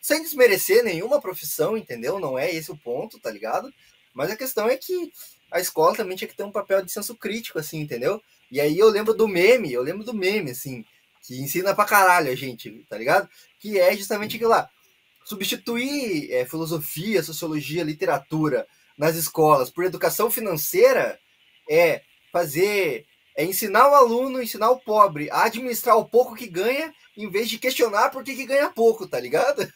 Sem desmerecer nenhuma profissão, entendeu? Não é esse o ponto, tá ligado? Mas a questão é que a escola também tinha que ter um papel de senso crítico, assim, entendeu? E aí eu lembro do meme, assim, que ensina pra caralho a gente, tá ligado? Que é justamente aquilo lá. Substituir filosofia, sociologia, literatura nas escolas por educação financeira é ensinar o aluno, ensinar o pobre a administrar o pouco que ganha, em vez de questionar por que ganha pouco, tá ligado?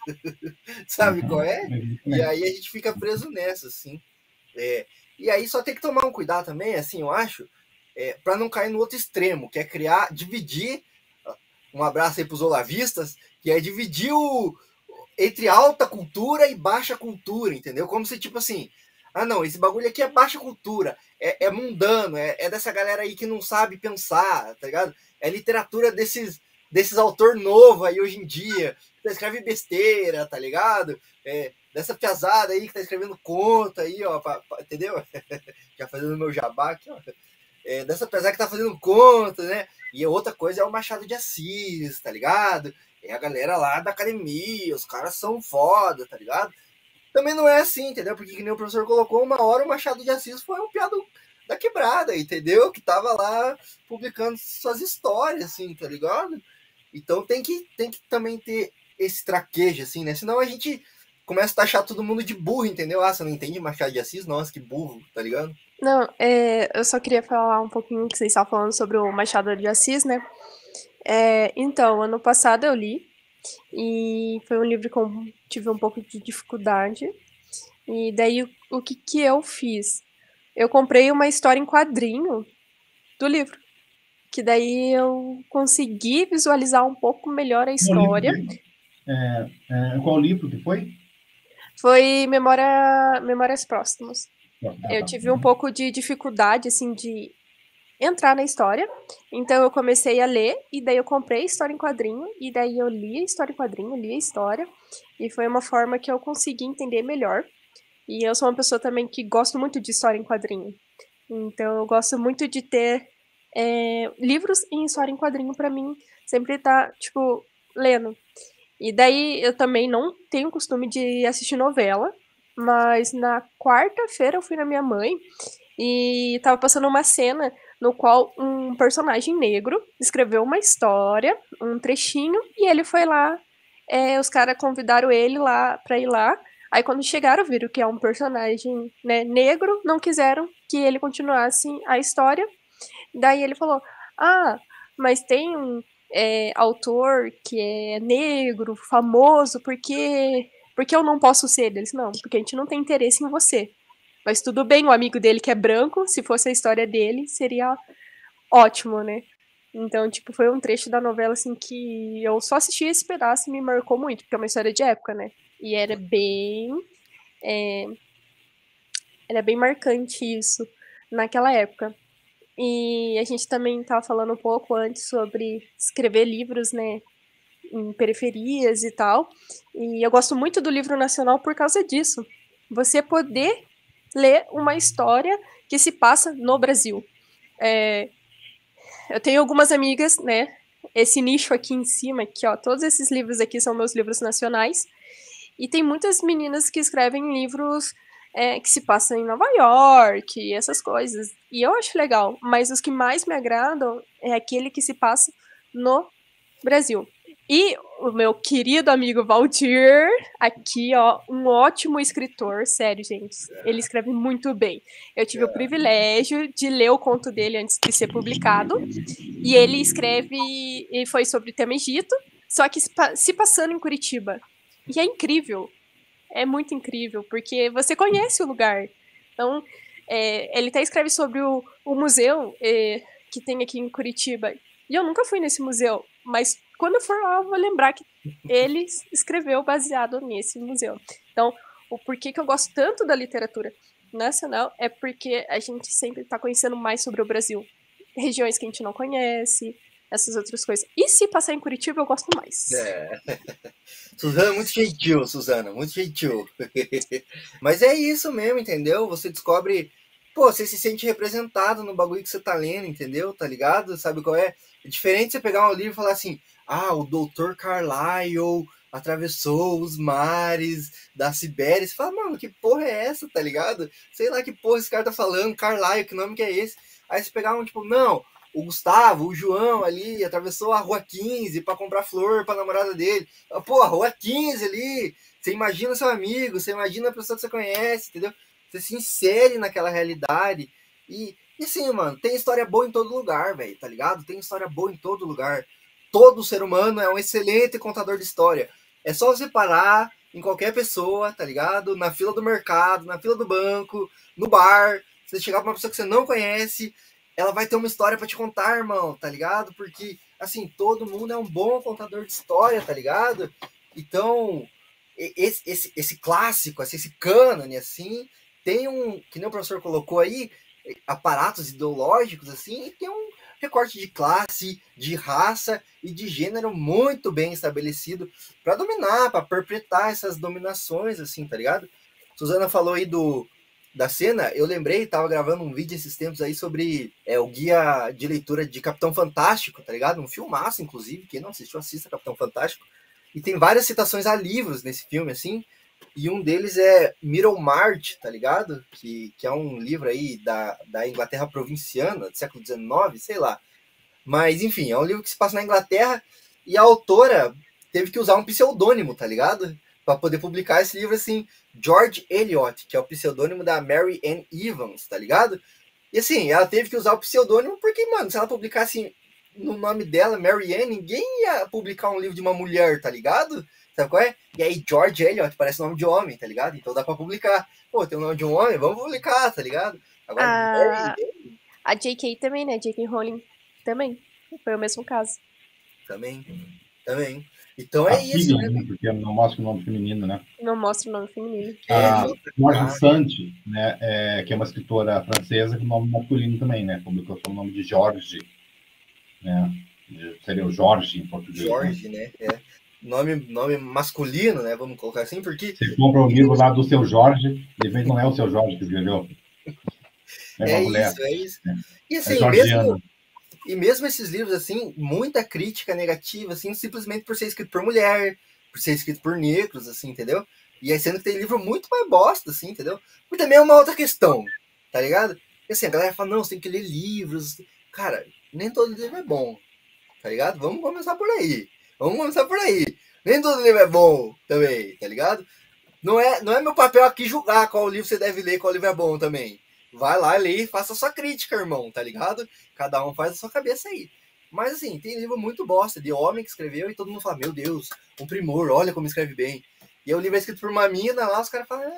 Sabe qual é? E aí a gente fica preso nessa, assim. E aí só tem que tomar um cuidado também, assim, eu acho, para não cair no outro extremo, que é dividir, um abraço aí pros olavistas, que é dividir entre alta cultura e baixa cultura, entendeu? Como se, tipo assim, Ah, não, esse bagulho aqui é baixa cultura, é mundano, é dessa galera aí que não sabe pensar, tá ligado? É literatura desses autor novo aí hoje em dia, que escreve besteira, tá ligado? Dessa piazada aí que tá escrevendo conta aí, ó, entendeu? Já fazendo meu jabá aqui, ó. Dessa piazada que tá fazendo conta, né? E outra coisa é o Machado de Assis, tá ligado? É a galera lá da academia, os caras são foda, tá ligado? Também não é assim, entendeu? Porque que nem o professor colocou, uma hora o Machado de Assis foi um piado da quebrada, entendeu? Que tava lá publicando suas histórias, assim, tá ligado? Então tem que também ter esse traquejo, assim, né? Senão a gente começa a taxar todo mundo de burro, entendeu? Ah, você não entende Machado de Assis? Nossa, que burro, tá ligado? Não, eu só queria falar um pouquinho que vocês estavam falando sobre o Machado de Assis, né? Então, ano passado eu li, e foi um livro que eu tive um pouco de dificuldade. E daí, o que eu fiz? Eu comprei uma história em quadrinho do livro, que daí eu consegui visualizar um pouco melhor a história. Qual livro que foi? Foi Memórias Próximas. Eu tive um pouco de dificuldade, assim, de entrar na história. Então eu comecei a ler, e daí eu comprei a história em quadrinho, e daí eu li a história em quadrinho, li a história, e foi uma forma que eu consegui entender melhor. E eu sou uma pessoa também que gosto muito de história em quadrinho. Então eu gosto muito de ter livros em história em quadrinho pra mim, sempre tá, tipo, lendo. E daí eu também não tenho costume de assistir novela, mas na quarta-feira eu fui na minha mãe e tava passando uma cena no qual um personagem negro escreveu uma história, um trechinho, e ele foi lá, os caras convidaram ele lá pra ir lá. Aí quando chegaram, viram que é um personagem, né, negro, não quiseram que ele continuasse a história. Daí ele falou, mas tem um autor que é negro, famoso, porque eu não posso ser? Eles, não, porque a gente não tem interesse em você. Mas tudo bem, o amigo dele que é branco, se fosse a história dele, seria ótimo, né? Então, tipo, foi um trecho da novela, assim, que eu só assisti esse pedaço e me marcou muito, porque é uma história de época, né? E era bem marcante isso naquela época. E a gente também estava falando um pouco antes sobre escrever livros, né, em periferias e tal. E eu gosto muito do livro nacional por causa disso. Você poder ler uma história que se passa no Brasil. Eu tenho algumas amigas, né, esse nicho aqui em cima, aqui, ó, todos esses livros aqui são meus livros nacionais. E tem muitas meninas que escrevem livros que se passam em Nova York, e essas coisas. E eu acho legal, mas os que mais me agradam é aquele que se passa no Brasil. E o meu querido amigo Valdir, aqui, ó, um ótimo escritor, sério, gente. Ele escreve muito bem. Eu tive o privilégio de ler o conto dele antes de ser publicado. E ele escreve, e foi sobre o tema Egito, só que se passando em Curitiba. E é incrível. É muito incrível, porque você conhece o lugar. Então, ele até escreve sobre o museu que tem aqui em Curitiba. E eu nunca fui nesse museu, mas quando eu for lá, eu vou lembrar que ele escreveu baseado nesse museu. Então, o porquê que eu gosto tanto da literatura nacional é porque a gente sempre está conhecendo mais sobre o Brasil. Regiões que a gente não conhece, essas outras coisas. E se passar em Curitiba, eu gosto mais. Suzana é muito gentil, Suzana, muito gentil. Mas é isso mesmo, entendeu? Você descobre, você se sente representado no bagulho que você tá lendo, entendeu? Tá ligado? Sabe qual é? É diferente você pegar um livro e falar assim, o Dr. Carlyle atravessou os mares da Sibéria. Você fala, mano, que porra é essa, tá ligado? Sei lá que porra esse cara tá falando, Carlyle, que nome que é esse? Aí você pegar não, o Gustavo, o João ali, atravessou a Rua 15 para comprar flor para namorada dele. Pô, a Rua 15 ali, você imagina seu amigo, você imagina a pessoa que você conhece, entendeu? Você se insere naquela realidade. E assim, mano, tem história boa em todo lugar, velho, tá ligado? Tem história boa em todo lugar. Todo ser humano é um excelente contador de história. É só você parar em qualquer pessoa, tá ligado? Na fila do mercado, na fila do banco, no bar. Você chegar pra uma pessoa que você não conhece, ela vai ter uma história para te contar, irmão, tá ligado? Porque, assim, todo mundo é um bom contador de história, tá ligado? Então, esse clássico, esse cânone, assim, tem que nem o professor colocou aí, aparatos ideológicos, assim, e tem um recorte de classe, de raça e de gênero muito bem estabelecido para dominar, para perpetrar essas dominações, assim, tá ligado? Suzana falou aí da cena, eu lembrei, tava gravando um vídeo esses tempos aí sobre o guia de leitura de Capitão Fantástico, tá ligado? Um filmaço, inclusive, quem não assistiu, assista Capitão Fantástico. E tem várias citações a livros nesse filme, assim, e um deles é Middlemarch, tá ligado? Que é um livro aí da Inglaterra provinciana, do século XIX, sei lá. Mas, enfim, é um livro que se passa na Inglaterra e a autora teve que usar um pseudônimo, tá ligado? Para poder publicar esse livro, assim, George Eliot, que é o pseudônimo da Mary Ann Evans, tá ligado? E, assim, ela teve que usar o pseudônimo porque, mano, se ela publicasse no nome dela, Mary Ann, ninguém ia publicar um livro de uma mulher, tá ligado? Sabe qual é? E aí, George Eliot parece nome de homem, tá ligado? Então dá pra publicar. Pô, tem o nome de um homem, vamos publicar, tá ligado? Agora, a J.K. também, né? J.K. Rowling também. Foi o mesmo caso. Também. Então é isso, filha, né? Porque não mostra o nome feminino, né? Não mostra o nome feminino. A Marge Sand, né? Que é uma escritora francesa com nome masculino também, né? Publicou o nome de Jorge, né? Seria o Jorge em português. Jorge, né? Nome masculino, né? Vamos colocar assim, porque... Você compra um livro lá do Seu Jorge, de repente não é o Seu Jorge que escreveu. É isso. E assim, mesmo esses livros, assim, muita crítica negativa, assim, simplesmente por ser escrito por mulher, por ser escrito por negros, assim, entendeu? E aí sendo que tem livro muito mais bosta, assim, entendeu? Mas também é uma outra questão, tá ligado? E assim, a galera fala, não, você tem que ler livros. Cara, nem todo livro é bom, tá ligado? Vamos começar por aí. Nem todo livro é bom também, tá ligado? Não é meu papel aqui julgar qual livro você deve ler, qual livro é bom também. Vai lá, lê e faça a sua crítica, irmão, tá ligado? Cada um faz a sua cabeça aí. Mas assim, tem livro muito bosta, de homem que escreveu e todo mundo fala, meu Deus, um primor, olha como escreve bem. E aí o livro é escrito por uma mina lá, os caras falam,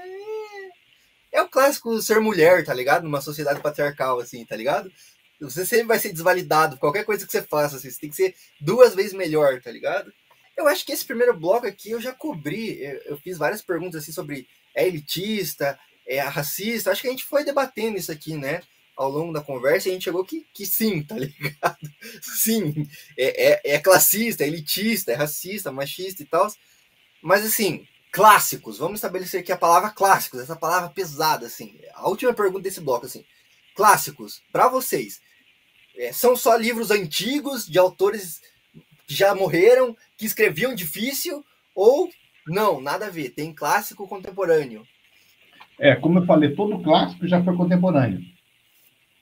é o clássico ser mulher, tá ligado? Numa sociedade patriarcal, assim, tá ligado? Você sempre vai ser desvalidado, qualquer coisa que você faça, assim, você tem que ser 2 vezes melhor, tá ligado? Eu acho que esse primeiro bloco aqui eu já cobri, eu fiz várias perguntas assim sobre elitista, racista, acho que a gente foi debatendo isso aqui, né, ao longo da conversa, e a gente chegou que sim, tá ligado? Sim, é classista, é elitista, é racista, machista e tal, mas assim, clássicos, vamos estabelecer aqui a palavra clássicos, essa palavra pesada, assim, a última pergunta desse bloco, assim, clássicos, para vocês, são só livros antigos, de autores que já morreram, que escreviam difícil, ou não, nada a ver, tem clássico contemporâneo? Como eu falei, todo clássico já foi contemporâneo.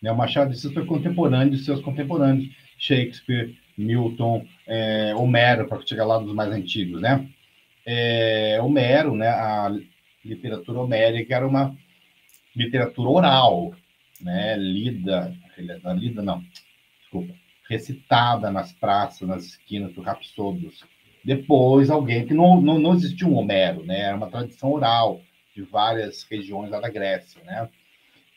O Machado de Assis foi contemporâneo de seus contemporâneos. Shakespeare, Milton, Homero, para chegar lá dos mais antigos, né? Homero, né? A literatura homérica era uma literatura oral, né? Recitada nas praças, nas esquinas do Rapsodos. Depois, alguém que não existia um Homero, né? Era uma tradição oral de várias regiões lá da Grécia, né?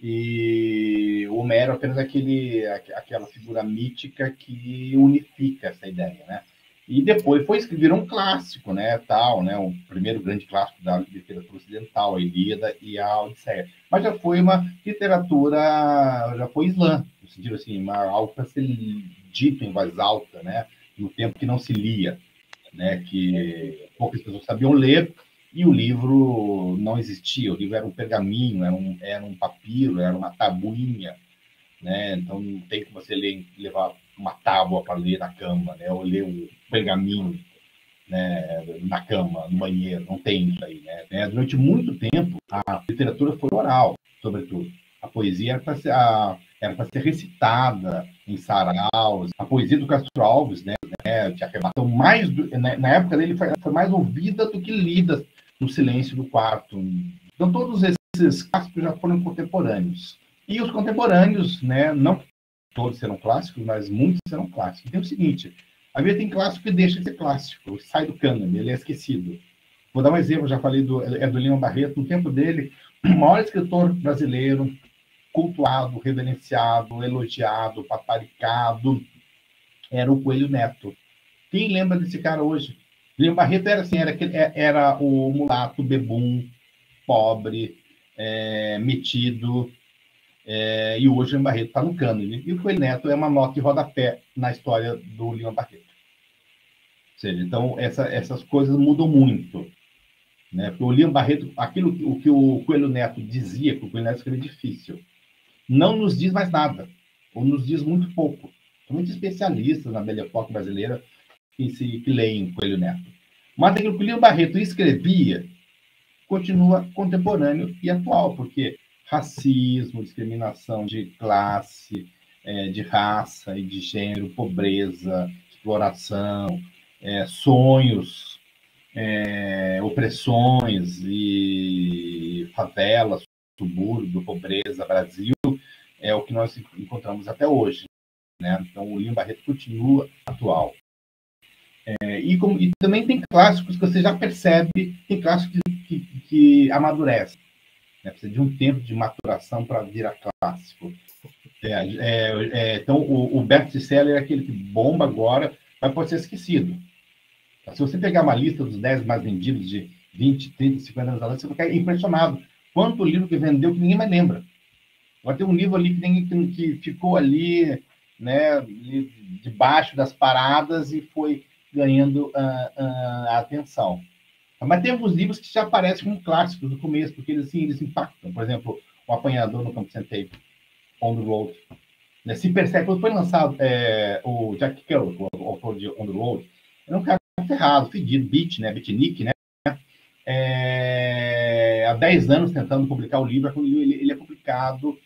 E o Homero é apenas aquela figura mítica que unifica essa ideia, né? E depois virou um clássico, né? Tal, né? O primeiro grande clássico da literatura ocidental, a Ilíada e a Odisseia. Mas já foi uma literatura, já foi islã, no sentido assim, algo para ser dito em voz alta, né? No tempo que não se lia, né? Que poucas pessoas sabiam ler. E o livro não existia, o livro era um pergaminho, era um papiro, era uma tabuinha, né? Então não tem que você levar uma tábua para ler na cama, né? Ou ler um pergaminho, né? Na cama, no banheiro, não tem isso aí, né? Durante muito tempo, a literatura foi oral, sobretudo. A poesia era para ser recitada em saraus. A poesia do Castro Alves, né? De arrebatou mais na época dele foi mais ouvida do que lida no silêncio do quarto. Então todos esses clássicos já foram contemporâneos. E os contemporâneos, né, não todos serão clássicos, mas muitos serão clássicos. Tem o seguinte, a vida tem clássico que deixa de ser clássico, sai do cânone, ele é esquecido. Vou dar um exemplo, já falei do Lima Barreto, no tempo dele, o maior escritor brasileiro, cultuado, reverenciado, elogiado, paparicado, era o Coelho Neto. Quem lembra desse cara hoje? Lima Barreto era assim, era o mulato bebum, pobre, metido, e hoje o Lima Barreto está no cânone. E o Coelho Neto é uma nota de rodapé na história do Lima Barreto. Ou seja, então, essas coisas mudam muito. Né? Porque o Lima Barreto, o que o Coelho Neto dizia, que o Coelho Neto escreveu difícil, não nos diz mais nada, ou nos diz muito pouco. São muitos especialistas na Belle Époque brasileira que leem Coelho Neto. Mas aquilo que o Lima Barreto escrevia continua contemporâneo e atual, porque racismo, discriminação de classe, de raça e de gênero, pobreza, exploração, sonhos, opressões e favelas, subúrbio, pobreza, Brasil, é o que nós encontramos até hoje. Né? Então, o Lima Barreto continua atual. E também tem clássicos que você já percebe, tem clássicos que amadurecem. Né? Precisa de um tempo de maturação para virar clássico. Então, o best-seller é aquele que bomba agora, mas pode ser esquecido. Se você pegar uma lista dos 10 mais vendidos de 20, 30, 50 anos atrás, você vai ficar impressionado. Quanto livro que vendeu que ninguém mais lembra. Vai ter um livro ali que ficou ali, né, debaixo das paradas e foi ganhando a atenção. Mas tem alguns livros que já aparecem como clássicos no começo, porque eles impactam. Por exemplo, O Apanhador no Campo de Centeio, On the Road. Né, se percebe, quando foi lançado o Jack Kerouac, o autor de On the Road, era um cara ferrado, fedido, beatnik, né? Há 10 anos tentando publicar o livro, quando ele é publicado,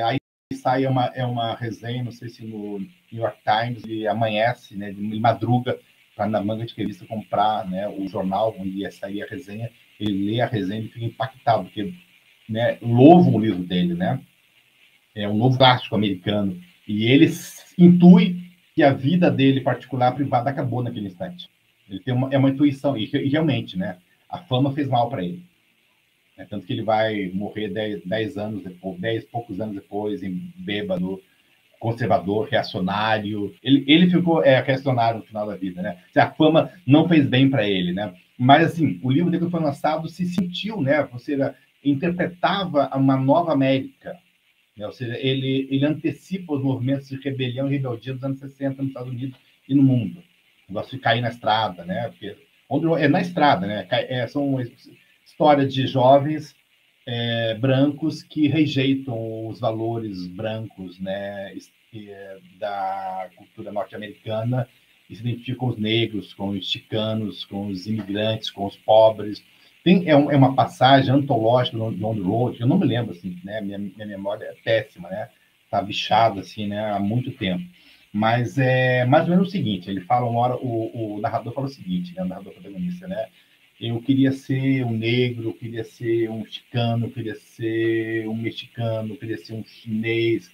aí sai uma resenha, não sei se no New York Times, e amanhece, né, de madruga, para na manga de revista comprar, né, o jornal onde ia sair a resenha, ele lê a resenha e fica impactado, porque, né, louvam o livro dele, né? É um novo clássico americano, e ele intui que a vida dele particular, privada, acabou naquele instante. Ele tem uma intuição, e realmente, né, a fama fez mal para ele. Tanto que ele vai morrer 10 anos depois, 10 poucos anos depois, em bêbado, conservador, reacionário. Ele ficou reacionário no final da vida, né? A fama não fez bem para ele, né? Mas, assim, o livro dele que foi lançado se sentiu, né? Ou seja, interpretava uma nova América. Né? Ou seja, ele antecipa os movimentos de rebelião e rebeldia dos anos 60 nos Estados Unidos e no mundo. O negócio de cair na estrada, né? Porque na estrada, né? São histórias de jovens brancos que rejeitam os valores brancos, né, da cultura norte-americana e se identificam com os negros, com os chicanos, com os imigrantes, com os pobres. É uma passagem antológica no On the Road, que eu não me lembro, assim, né, minha memória é péssima, né, tá bichada, assim, né, há muito tempo. Mas é mais ou menos o seguinte, ele fala uma hora, o narrador fala o seguinte, né, o narrador protagonista, né, eu queria ser um negro, eu queria ser um chicano, eu queria ser um mexicano, eu queria ser um chinês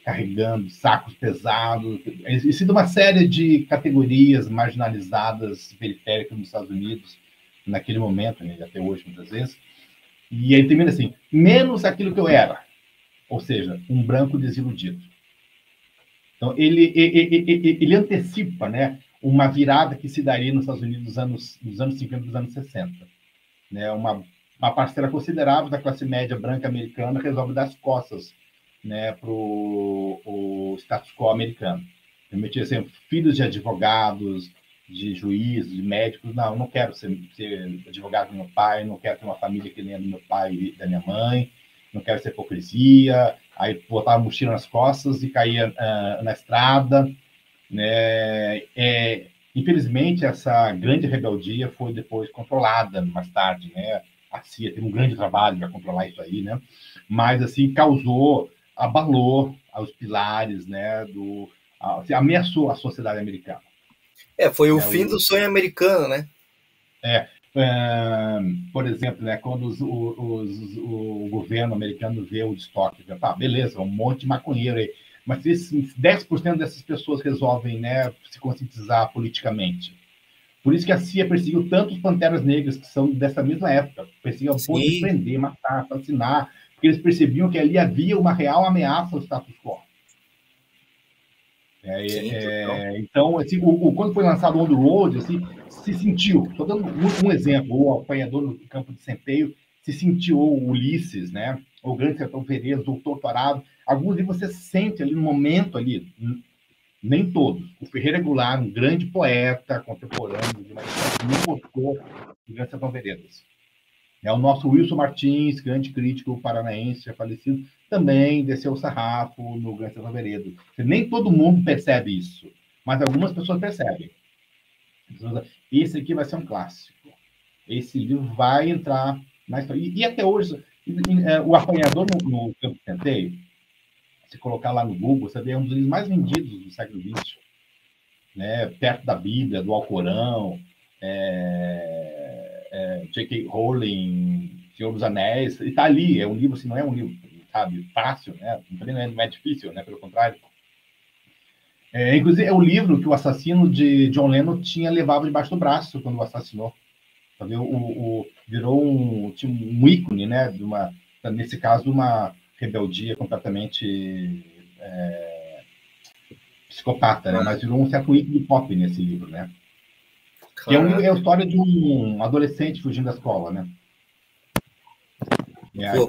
carregando sacos pesados. Existe uma série de categorias marginalizadas, periféricas nos Estados Unidos, naquele momento, né, até hoje, muitas vezes. E ele termina assim, menos aquilo que eu era. Ou seja, um branco desiludido. Então, ele antecipa, né, uma virada que se daria nos Estados Unidos dos anos 50 e dos anos 60. Né? Uma parcela considerável da classe média branca americana resolve dar as costas, né, para o status quo americano. Permitir, assim, filhos de advogados, de juízes, de médicos, não, eu não quero ser advogado do meu pai, não quero ter uma família que nem a do meu pai e da minha mãe, não quero ser hipocrisia, aí botava a mochila nas costas e caía na estrada. Né? Infelizmente, essa grande rebeldia foi depois controlada mais tarde, né? A CIA teve um grande trabalho para controlar isso aí, né? Mas, assim, abalou os pilares, né? Ameaçou a sociedade americana. Foi o fim do sonho americano, né? Por exemplo, né, quando o governo americano vê o estoque, beleza, um monte de maconheiro aí, mas se 10% dessas pessoas resolvem, né, se conscientizar politicamente. Por isso que a CIA perseguiu tantos panteras negras que são dessa mesma época, perseguiu ao ponto de prender, matar, assassinar, porque eles percebiam que ali havia uma real ameaça ao status quo. Então, assim, quando foi lançado o On the Road, assim, se sentiu. Estou dando um exemplo, o Apanhador no Campo de Centeio, se sentiu o Ulisses, né? O Grande Sertão Veredas, o Torturado. Alguns livros você sente ali no momento ali, nem todos. O Ferreira Goulart, um grande poeta contemporâneo, de não gostou do Grande Sertão Veredas. O nosso Wilson Martins, grande crítico paranaense, já falecido, também desceu o sarrafo no Grande Sertão Veredas. Nem todo mundo percebe isso, mas algumas pessoas percebem. Esse aqui vai ser um clássico. Esse livro vai entrar na história. E até hoje, o Apanhador no Campo de Centeio, se colocar lá no Google, você vê um dos livros mais vendidos do século XX, né? Perto da Bíblia, do Alcorão, J.K. Rowling, Senhor dos Anéis, e está ali. É um livro, assim, não é um livro, sabe, fácil, né? Também não é difícil, né? Pelo contrário. Inclusive, é o livro que o assassino de John Lennon levava debaixo do braço quando o assassinou. Sabe? Virou um ícone, né? Nesse caso, uma rebeldia completamente psicopata, né? Mas virou um certo ícone pop nesse livro, né? Que é a história de um adolescente fugindo da escola, né?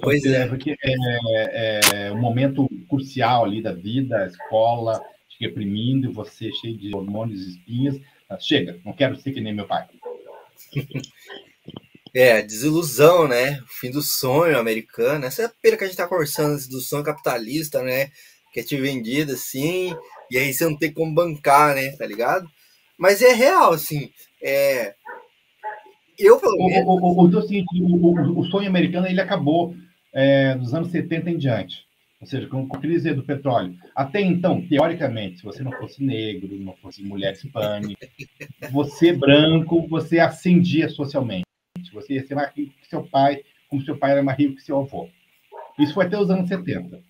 Pois é. Porque é um momento crucial ali da vida, a escola te reprimindo, você cheio de hormônios e espinhas. Chega, não quero ser que nem meu pai. Desilusão, né? O fim do sonho americano. Essa é a pena que a gente tá conversando do sonho capitalista, né? Que é te vendido assim, e aí você não tem como bancar, né? Tá ligado? Mas é real, assim. Eu, pelo menos... O sonho americano, ele acabou nos anos 70 em diante. Ou seja, com a crise do petróleo. Até então, teoricamente, se você não fosse negro, não fosse mulher hispânica, você branco, você ascendia socialmente. Você ia ser mais rico que seu pai, como seu pai era mais rico que seu avô. Isso foi até os anos 70.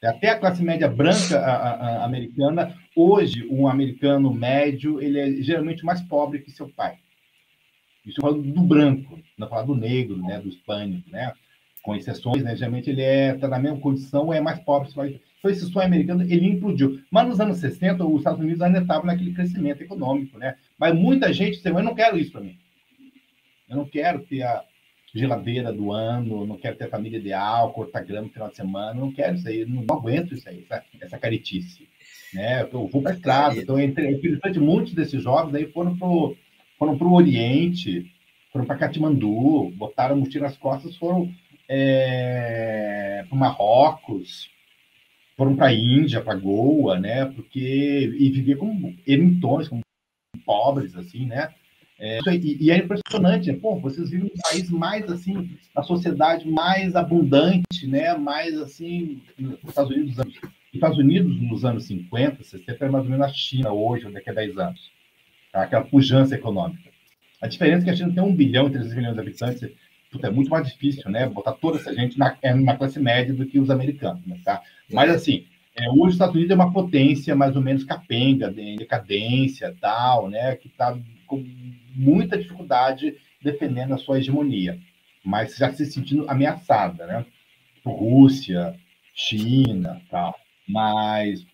Até a classe média branca americana, hoje, um americano médio, ele é geralmente mais pobre que seu pai. Isso falando do branco, não falando do negro, né, do hispânico, né? Com exceções, né? Geralmente ele está na mesma condição, é mais pobre. Então, esse sonho americano, ele implodiu. Mas nos anos 60, os Estados Unidos ainda estavam naquele crescimento econômico, né? Mas muita gente disse, eu não quero isso para mim. Eu não quero ter a geladeira do ano, não quero ter a família ideal, cortar grama no final de semana, não quero isso aí, não aguento isso aí, essa caretice. Né? Eu vou para a estrada. Então, interessante, muitos desses jovens aí foram para o Oriente, foram para Katmandu, botaram a mochila nas costas, foram para o Marrocos, foram para a Índia, para Goa, né? E viver como ermitões, como pobres, assim, né? E é impressionante, né? Pô, vocês vivem num país mais, assim, na sociedade mais abundante, né? Mais, assim, nos Estados Unidos nos anos 50, 60, é mais ou menos a China hoje, ou daqui a 10 anos. Tá? Aquela pujança econômica. A diferença é que a China tem 1 bilhão, 300 milhões de habitantes. É muito mais difícil, né? Botar toda essa gente na classe média do que os americanos, né? Tá? Mas, assim, hoje os Estados Unidos é uma potência mais ou menos capenga, de decadência, tal, né? Que está com muita dificuldade defendendo a sua hegemonia, mas já se sentindo ameaçada, né? Rússia, China, tal. Mas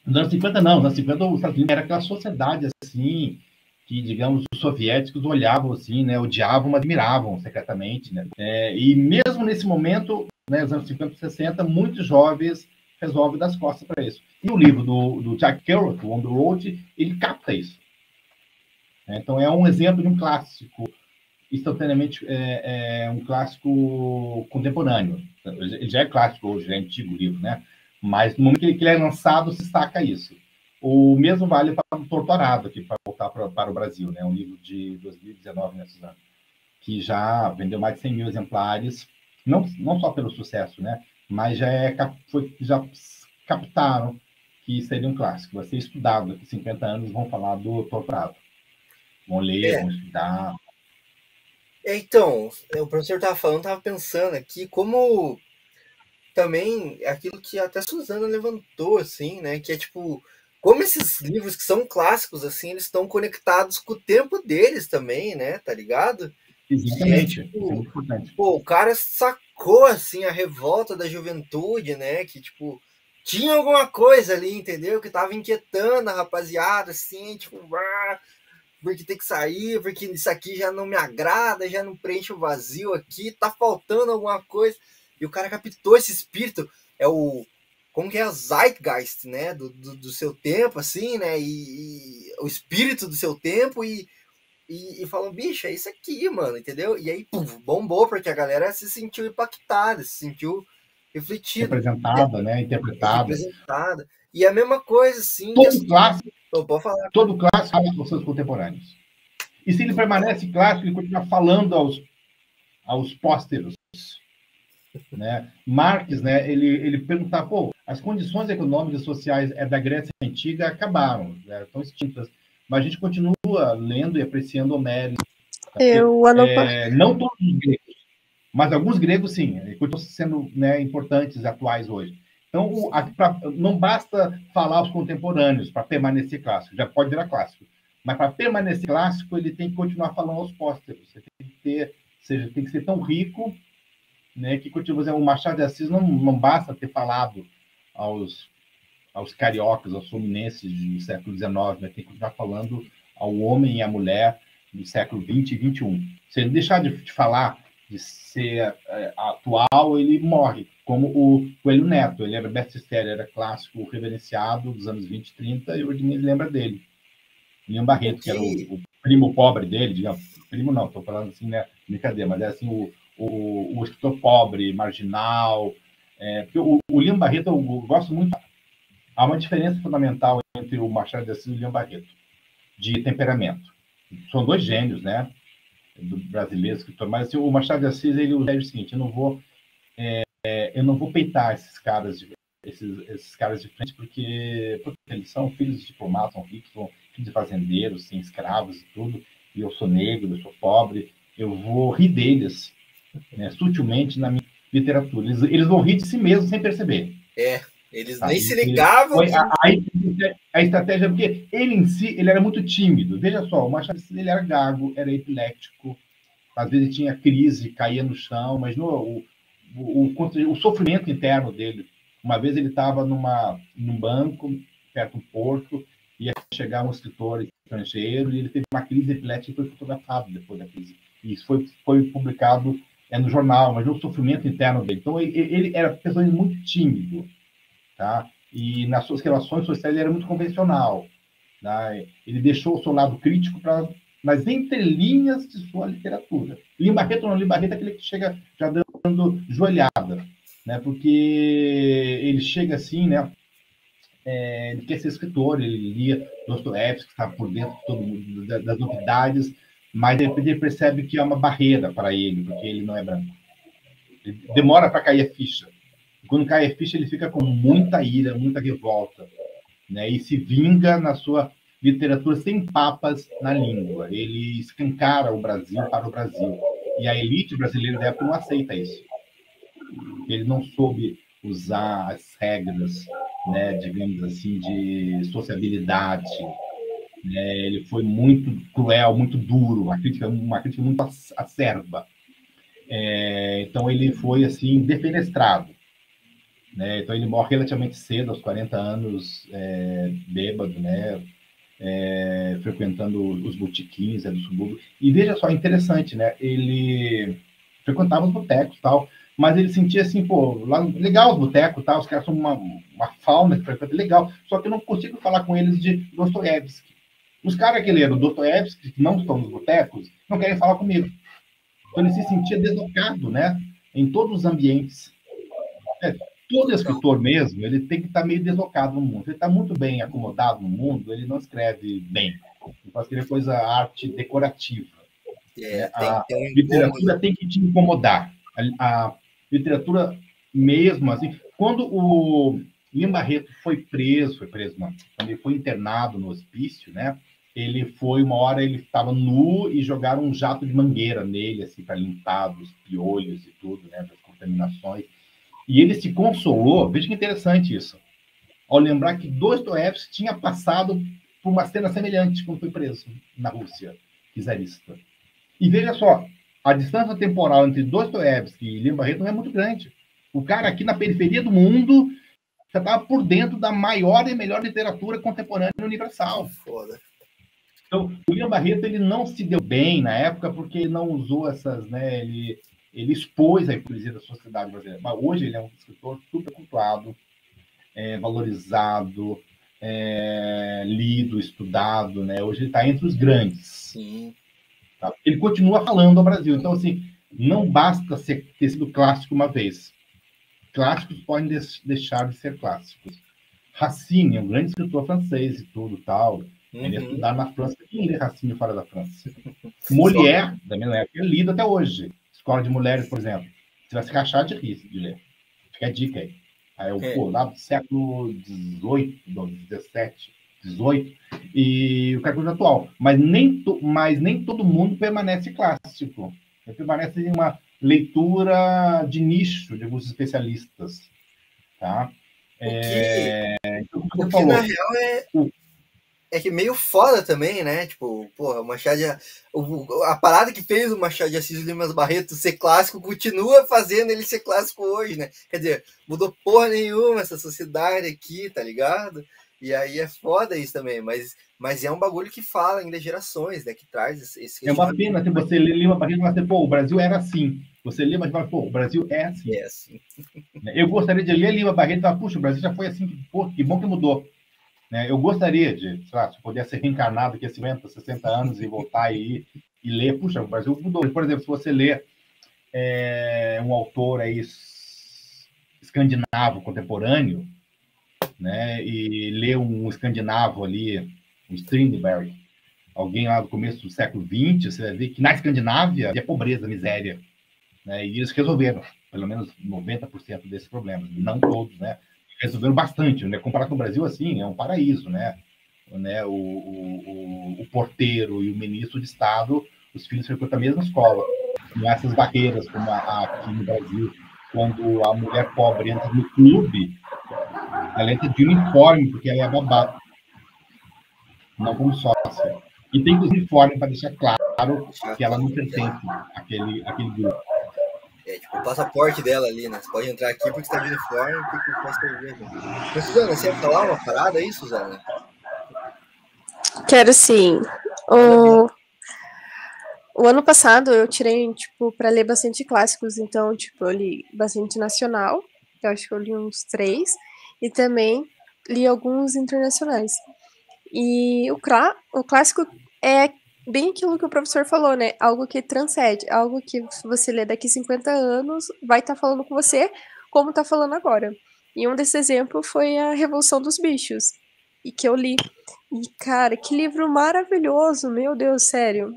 nos anos 50, não. Nos anos 50, os Estados Unidos era aquela sociedade, assim, que, digamos, os soviéticos olhavam, assim, né? Odiavam, mas admiravam secretamente, né? E mesmo nesse momento, né, nos anos 50 e 60, muitos jovens resolvem dar as costas para isso. E o livro do Jack Kerouac, o On the Road, ele capta isso. Então, é um exemplo de um clássico, instantaneamente, um clássico contemporâneo. Ele já é clássico hoje, já é antigo o livro, né? Mas no momento que ele é lançado, se destaca isso. O mesmo vale para o Torturado, que vai voltar para o Brasil, né? Um livro de 2019, né, Suzana? Que já vendeu mais de 100 mil exemplares, não só pelo sucesso, né? Mas já captaram que seria um clássico. Vai ser estudado. Daqui a 50 anos vão falar do Torturado. Vão ler, vão estudar. Então, o professor estava pensando aqui, como também aquilo que até a Suzana levantou, assim, né? Que é tipo, como esses livros que são clássicos, assim, eles estão conectados com o tempo deles também, né? Tá ligado? Exatamente. Tipo, isso é muito importante. Pô, o cara sacou, assim, a revolta da juventude, né? Que, tipo, tinha alguma coisa ali, entendeu? Que tava inquietando a rapaziada, assim, tipo, porque tem que sair, porque isso aqui já não me agrada, já não preenche o vazio aqui, tá faltando alguma coisa. E o cara captou esse espírito, como que é o zeitgeist, né, do seu tempo, assim, né, e o espírito do seu tempo, e falou, bicho, é isso aqui, mano, entendeu? E aí, pum, bombou, porque a galera se sentiu impactada, se sentiu refletida. Representada, né? Interpretada. Representada. E a mesma coisa, assim... Todo clássico, pode falar. Todo clássico fala com seus contemporâneos. E se ele permanece clássico, ele continua falando aos pósteros. Né? Marx, né, ele perguntava, pô, as condições econômicas e sociais da Grécia Antiga acabaram, estão extintas, mas a gente continua lendo e apreciando Homero. Não todos os gregos, mas alguns gregos, sim, continuam sendo, né, importantes, atuais hoje. Então, não basta falar aos contemporâneos para permanecer clássico, já pode virar clássico, mas para permanecer clássico, ele tem que continuar falando aos pósteros, tem que ser tão rico, né, que o Machado de Assis não basta ter falado aos cariocas, aos fluminenses do século XIX, né, tem que continuar falando ao homem e à mulher do século XX e XXI. Se ele deixar de falar, de ser atual, ele morre, como o Coelho Neto. Ele era best-seller, era clássico, reverenciado dos anos 20 e 30, e hoje ninguém lembra dele. William Barreto, que era o primo pobre dele, digamos, primo não, estou falando assim, né, brincadeira, mas é assim, o escritor pobre, marginal, porque o William Barreto, eu gosto muito. Há uma diferença fundamental entre o Machado de Assis e o William Barreto, de temperamento. São dois gênios, né, do brasileiro escritor, mas assim, o Machado de Assis, ele é o seguinte, eu não vou peitar esses caras de frente, porque eles são filhos de diplomatas, são ricos, são filhos de fazendeiros, sem escravos e tudo, e eu sou negro, eu sou pobre, eu vou rir deles, né, sutilmente na minha literatura. Eles vão rir de si mesmos sem perceber. Eles nem se ligavam. A estratégia, porque ele em si, ele era muito tímido. Veja só, o Machado, ele era gago, era epilético, às vezes tinha crise, caía no chão, mas o sofrimento interno dele. Uma vez ele estava num banco, perto de um porto, ia chegar um escritor estrangeiro, e ele teve uma crise epilética e foi fotografado depois da crise. E isso foi publicado no jornal, mas no sofrimento interno dele. Então, ele era uma pessoa muito tímido, tá? E nas suas relações sociais ele era muito convencional. Tá? Ele deixou o seu lado crítico nas entrelinhas de sua literatura. William Barreto é aquele que chega já dando joelhada, né? Porque ele chega assim, né? Ele quer ser escritor, ele lia Dostoiévski, que estava por dentro das novidades, mas ele percebe que é uma barreira para ele, porque ele não é branco. Ele demora para cair a ficha. E quando cai a ficha, ele fica com muita ira, muita revolta, né? E se vinga na sua literatura sem papas na língua. Ele escancara o Brasil para o Brasil. E a elite brasileira da época não aceita isso. Ele não soube usar as regras, né, digamos assim, de sociabilidade. Ele foi muito cruel, muito duro, uma crítica muito acerba. Então, ele foi, assim, defenestrado. Né? Então, ele morre relativamente cedo, aos 40 anos, bêbado, né? Frequentando os botequins do subúrbio. E veja só, interessante, né? Ele frequentava os botecos e tal, mas ele sentia assim, pô, lá, legal os botecos, tá? Os caras são uma fauna que frequenta, legal, só que eu não consigo falar com eles de Dostoiévski. Os caras que leram Dostoiévski, que não estão nos botecos, não querem falar comigo. Então ele se sentia deslocado, né? Em todos os ambientes. Todo escritor mesmo, ele tem que estar meio deslocado no mundo. Ele está muito bem acomodado no mundo, ele não escreve bem. Ele pode escrever arte decorativa. A literatura tem que te incomodar. A literatura mesmo, assim... Quando o William Barreto foi preso não, quando ele foi internado no hospício, né? Uma hora ele estava nu e jogaram um jato de mangueira nele, assim, para limpar os piolhos e tudo, né? Das contaminações. E ele se consolou, veja que interessante isso, ao lembrar que Dostoiévski tinha passado por uma cena semelhante quando foi preso na Rússia czarista. E veja só, a distância temporal entre Dostoiévski e William Barreto não é muito grande. O cara aqui na periferia do mundo já estava por dentro da maior e melhor literatura contemporânea universal. Foda. Então, o William Barreto ele não se deu bem na época porque ele não usou essas, né? Ele expôs a hipocrisia da sociedade brasileira. Mas hoje ele é um escritor super cultuado, valorizado, lido, estudado, né? Hoje ele está entre os grandes. Sim. Tá? Ele continua falando ao Brasil. Então, assim, não basta ter sido clássico uma vez. Clássicos podem deixar de ser clássicos. Racine é um grande escritor francês e tudo tal. Ele é estudado na França. Quem lê Racine fora da França? Molière, da minha época, é lido até hoje. Escola de Mulheres, por exemplo. Você vai se rachar de rir de ler. Fica a dica aí. Aí eu, lá do século XVIII, XVII, XVIII, e o cartoon atual. Mas nem todo mundo permanece clássico. Ele permanece em uma leitura de nicho de alguns especialistas. Tá? O que na real é que meio foda também, né? Tipo, porra, o Machado a parada que fez o Machado de Assis e Lima Barreto ser clássico continua fazendo ele ser clássico hoje, né? Quer dizer, mudou porra nenhuma essa sociedade aqui, tá ligado? E aí é foda isso também, mas é um bagulho que fala ainda gerações, né? Que traz esse é uma pena que você lê Lima Barreto e fala assim, pô, o Brasil era assim. Você lê, mas fala, pô, o Brasil é assim. É assim. Eu gostaria de ler Lima Barreto e falar, puxa, o Brasil já foi assim, pô, que bom que mudou. Eu gostaria de, sei lá, se pudesse ser reencarnado daqui a 50, 60 anos e voltar e ler, puxa, o Brasil mudou. Por exemplo, se você lê um autor aí escandinavo contemporâneo, né, e lê um escandinavo ali, um Strindberg, alguém lá do começo do século XX, você vai ver que na Escandinávia havia pobreza, miséria, né, e eles resolveram pelo menos 90% desses problemas, não todos, né, resolveram bastante, né? Comparado com o Brasil, assim, é um paraíso, né? O porteiro e o ministro de Estado, os filhos frequentam a mesma escola. Não há essas barreiras como aqui no Brasil, quando a mulher pobre entra no clube, ela entra de uniforme, porque ela é babá, não como sócia. E tem os uniformes para deixar claro que ela não pertence àquele grupo. Tipo, o passaporte dela ali, né? Você pode entrar aqui porque está de uniforme, porque faz cerveja. Mas, Suzana, você ia falar uma parada aí, Suzana? Quero sim. O ano passado eu tirei, tipo, para ler bastante clássicos, então, tipo, eu li bastante nacional, eu acho que eu li uns 3, e também li alguns internacionais. E o clássico é bem aquilo que o professor falou, né? Algo que transcende, algo que se você ler daqui 50 anos vai estar falando com você como está falando agora. E um desses exemplos foi a Revolução dos Bichos, e que eu li. E, cara, que livro maravilhoso, meu Deus, sério.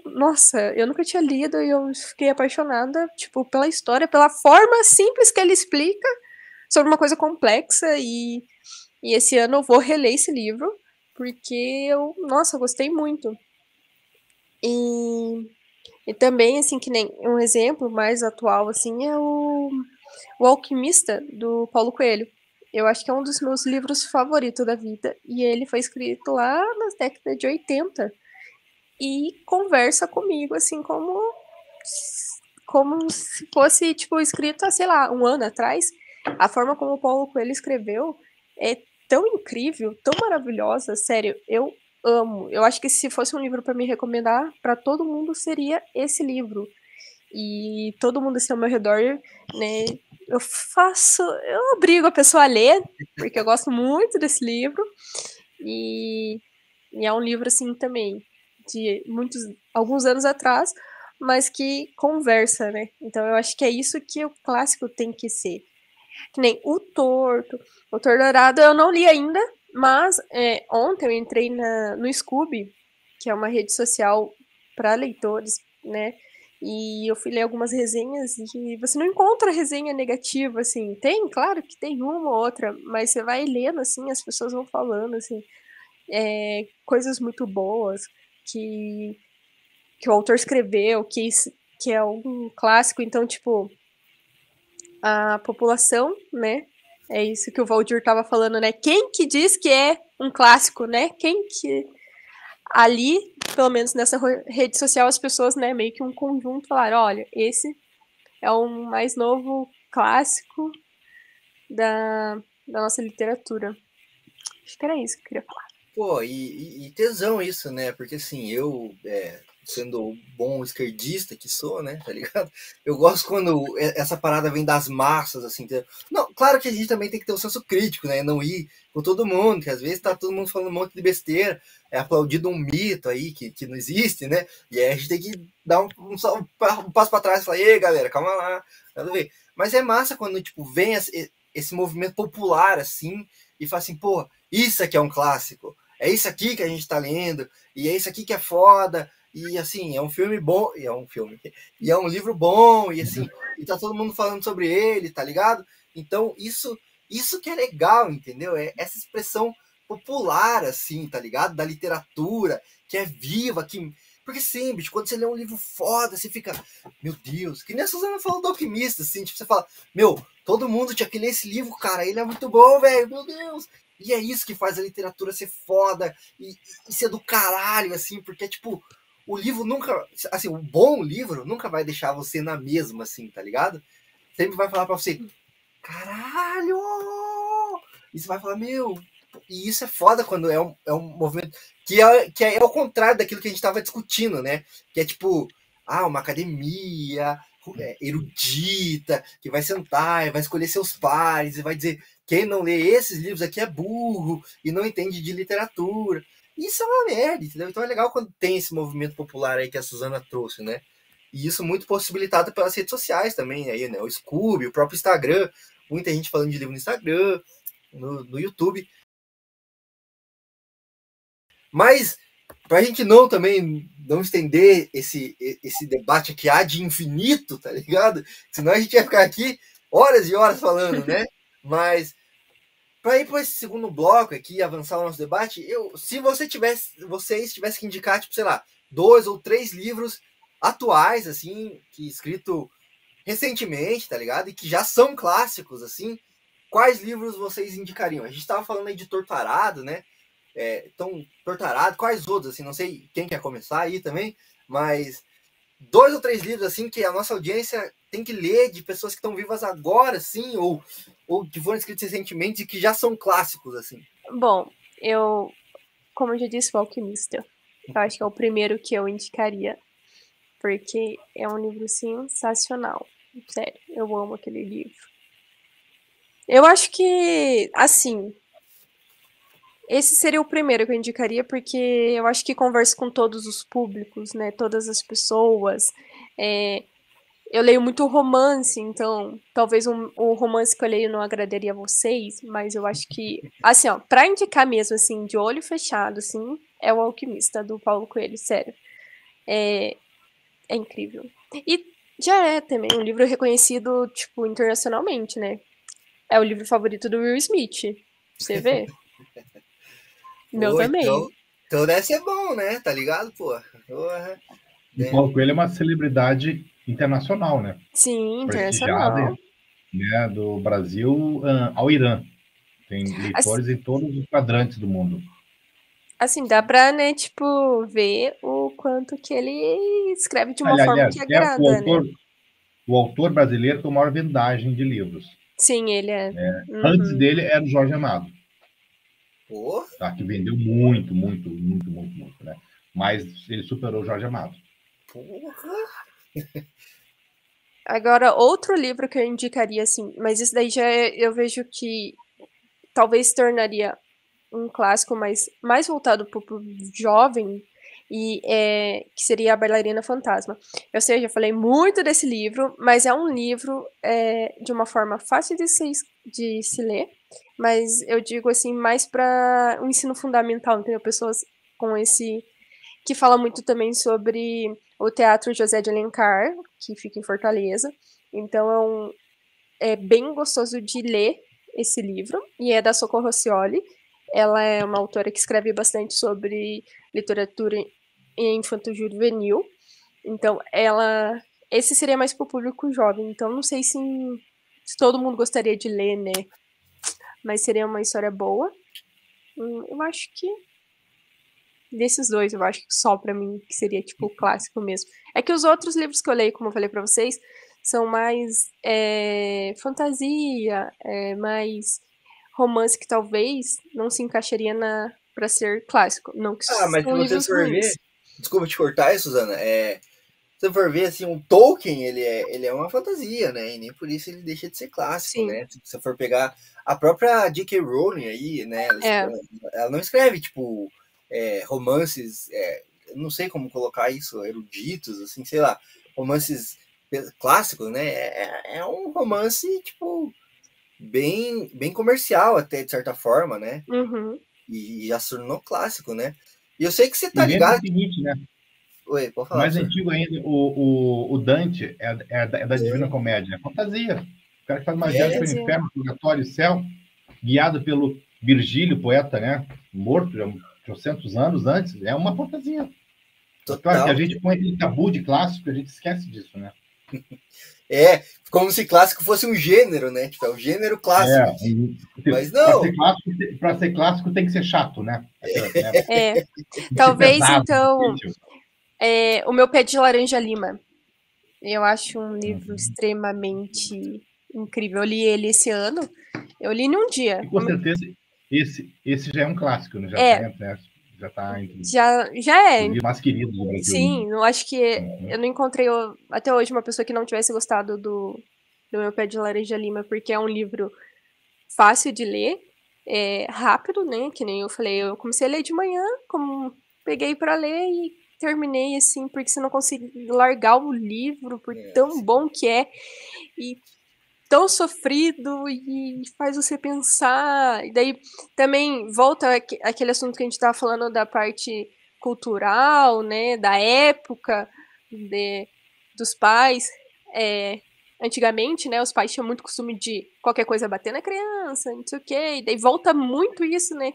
Nossa, eu nunca tinha lido e eu fiquei apaixonada, tipo, pela história, pela forma simples que ele explica sobre uma coisa complexa. E esse ano eu vou reler esse livro, porque nossa, eu gostei muito. E também, assim, que nem um exemplo mais atual, assim, é o Alquimista, do Paulo Coelho. Eu acho que é um dos meus livros favoritos da vida. E ele foi escrito lá nas décadas de 80. E conversa comigo, assim, como se fosse, tipo, escrito há, sei lá, um ano atrás. A forma como o Paulo Coelho escreveu é tão incrível, tão maravilhosa. Sério, eu amo. Eu acho que se fosse um livro para me recomendar para todo mundo, seria esse livro. E todo mundo assim ao meu redor, né, eu obrigo a pessoa a ler, porque eu gosto muito desse livro, e é um livro assim também, de alguns anos atrás, mas que conversa, né, então eu acho que é isso que o clássico tem que ser, que nem O Torto Dourado eu não li ainda, mas ontem eu entrei no Scooby, que é uma rede social para leitores, né, e eu fui ler algumas resenhas e você não encontra resenha negativa, assim. Tem, claro que tem uma ou outra, mas você vai lendo, assim, as pessoas vão falando, assim, coisas muito boas que o autor escreveu, que é um clássico. Então, tipo, a população, né? É isso que o Valdir tava falando, né? Quem que diz que é um clássico, né? Quem que... Ali, pelo menos nessa rede social, as pessoas, né, meio que um conjunto falaram, olha, esse é o mais novo clássico da nossa literatura. Acho que era isso que eu queria falar. Pô, e tesão isso, né? Porque assim, eu, sendo o bom esquerdista que sou, né? Tá ligado? Eu gosto quando essa parada vem das massas, assim. Não, claro que a gente também tem que ter um senso crítico, né? Não ir com todo mundo, que às vezes tá todo mundo falando um monte de besteira, é aplaudido um mito aí que não existe, né? E aí a gente tem que dar um passo pra trás e falar, ei, galera, calma lá, nada a ver. Mas é massa quando, tipo, vem esse movimento popular, assim, e fala assim, pô, isso aqui é um clássico. É isso aqui que a gente tá lendo, e é isso aqui que é foda, e assim, é um filme bom, e é um filme, e é um livro bom, e assim, e tá todo mundo falando sobre ele, tá ligado? Então, isso que é legal, entendeu? É essa expressão popular, assim, tá ligado? Da literatura, que é viva, que... Porque sim, bicho, quando você lê um livro foda, você fica, meu Deus, que nem a Suzana falou do Alquimista, assim, tipo, você fala, meu, todo mundo tinha que ler esse livro, cara, ele é muito bom, velho, meu Deus. E é isso que faz a literatura ser foda e ser do caralho, assim, porque, tipo, o livro nunca. Assim, o bom livro nunca vai deixar você na mesma, assim, tá ligado? Sempre vai falar pra você, caralho! E você vai falar, meu. E isso é foda quando é um movimento que é ao contrário daquilo que a gente tava discutindo, né? Que é tipo, uma academia erudita, que vai sentar e vai escolher seus pares e vai dizer quem não lê esses livros aqui é burro e não entende de literatura. Isso é uma merda, entendeu? Então é legal quando tem esse movimento popular aí que a Suzana trouxe, né? E isso muito possibilitado pelas redes sociais também, aí, né? O Scooby, o próprio Instagram, muita gente falando de livro no Instagram, no YouTube. Mas, para a gente não estender esse debate aqui de infinito, tá ligado? Senão a gente ia ficar aqui horas e horas falando, né? Mas, para ir para esse segundo bloco aqui, avançar o nosso debate, se vocês tivessem que indicar, tipo, sei lá, 2 ou 3 livros atuais, assim, que escrito recentemente, tá ligado? E que já são clássicos, assim, quais livros vocês indicariam? A gente estava falando aí de Torturado, né? Então, Torturado, quais outros, assim, não sei quem quer começar aí também, mas 2 ou 3 livros, assim, que a nossa audiência tem que ler de pessoas que estão vivas agora, assim, ou que foram escritos recentemente e que já são clássicos, assim. Bom, como eu já disse, o Alquimista. Eu acho que é o primeiro que eu indicaria, porque é um livro sensacional. Sério, eu amo aquele livro. Eu acho que, assim, esse seria o primeiro que eu indicaria, porque eu acho que conversa com todos os públicos, né? Todas as pessoas. Eu leio muito romance, então talvez o romance que eu leio não agradaria a vocês, mas eu acho que, assim, ó, pra indicar mesmo, assim, de olho fechado, assim, é o Alquimista, do Paulo Coelho, sério. É incrível. E já é também um livro reconhecido, tipo, internacionalmente, né? É o livro favorito do Will Smith. Você vê? Meu Pô, também. então deve ser bom, né? Tá ligado, pô? O Paulo Coelho é uma celebridade internacional, né? Sim, Prestigiada, internacional. né? Do Brasil ao Irã. Tem leitores em todos os quadrantes do mundo. Assim, dá pra, né, tipo, ver o quanto que ele escreve de uma forma Aliás, que é agrada, né? o autor brasileiro com maior vendagem de livros. Sim, ele é. Antes Uhum. dele era o Jorge Amado. Pô, Tá? Que vendeu muito, muito, muito, muito, muito, né? Mas ele superou o Jorge Amado. porra. Agora, outro livro que eu indicaria, assim, mas isso daí eu vejo que talvez se tornaria um clássico mais voltado para o jovem, que seria A Bailarina Fantasma. Eu sei, eu já falei muito desse livro, mas é um livro de uma forma fácil de se ler, mas eu digo assim, mais para o ensino fundamental, entendeu? Pessoas com esse... que fala muito também sobre o Teatro José de Alencar, que fica em Fortaleza. Então é bem gostoso de ler esse livro, e é da Socorro Cioli. Ela é uma autora que escreve bastante sobre literatura infanto-juvenil. Então, esse seria mais para o público jovem. Então, não sei se todo mundo gostaria de ler, né? Mas seria uma história boa. Eu acho que desses dois, eu acho que só pra mim que seria tipo o clássico mesmo. É que os outros livros que eu leio, como eu falei pra vocês, são mais fantasia, mais romance que talvez não se encaixaria para ser clássico. Não que Ah, mas se são você livros for ruins. ver... Desculpa te cortar aí, Suzana. Se você for ver, assim, o Tolkien, ele é uma fantasia, né? E nem por isso ele deixa de ser clássico, Sim. né? Se você for pegar a própria J.K. Rowling aí, né? É. Ela não escreve, tipo, romances... eu não sei como colocar isso, eruditos, assim, sei lá. Romances clássicos, né? É um romance, tipo, bem comercial até, de certa forma, né? Uhum. E já se tornou clássico, né? E eu sei que você tá E lembra ligado... o seguinte, né? Oi, pode falar, Mais senhor. antigo ainda, o Dante é da Divina Comédia. É fantasia. O cara que faz uma viagem para o Fantasia. inferno, purgatório e céu, guiado pelo Virgílio, poeta, né? Morto já 800 anos antes. É uma fantasia. Claro que a Total. gente põe aquele tabu de clássico, a gente esquece disso, né? Como se clássico fosse um gênero, né? Tipo, é o gênero clássico. Mas não. Para ser clássico tem que ser chato, né? É. Tem que ser Talvez, pesado, então, difícil. O Meu Pé de Laranja Lima. Eu acho um livro extremamente incrível. Eu li ele esse ano. Eu li num dia. E com certeza esse já é um clássico, né? Já tá entre Já é. os livros mais queridos do Brasil. Sim, eu acho que eu não encontrei até hoje uma pessoa que não tivesse gostado do Meu Pé de Laranja Lima, porque é um livro fácil de ler, rápido, né? Que nem eu falei, eu comecei a ler de manhã, peguei para ler e terminei assim, porque você não consegue largar o livro por tão bom que é e tão sofrido e faz você pensar. E daí também volta aquele assunto que a gente estava falando da parte cultural, né, da época dos pais. Antigamente, né, os pais tinham muito costume de qualquer coisa bater na criança, não sei o quê, e daí volta muito isso, né?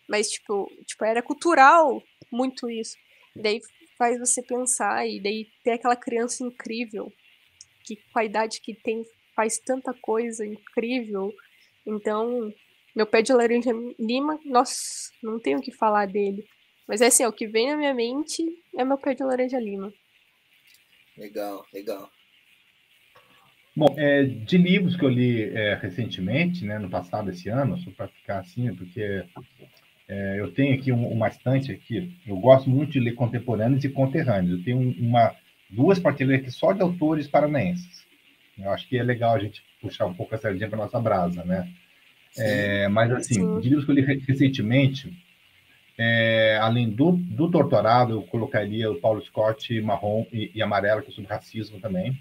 Mas, tipo era cultural muito isso. E daí faz você pensar, e daí ter aquela criança incrível, que com a idade que tem faz tanta coisa incrível. Então, Meu Pé de Laranja Lima, nossa, não tenho o que falar dele. Mas é assim, o que vem na minha mente é Meu Pé de Laranja Lima. Legal. Bom, de livros que eu li recentemente, né, no passado, esse ano, só para ficar assim, porque eu tenho aqui uma estante aqui, eu gosto muito de ler contemporâneos e conterrâneos. Eu tenho duas prateleiras aqui só de autores paranaenses. Eu acho que é legal a gente puxar um pouco a sardinha para nossa brasa, né? Mas, assim, de livros que eu li recentemente, além do Torturado, eu colocaria o Paulo Scott Marrom e Amarelo, que é sobre racismo também,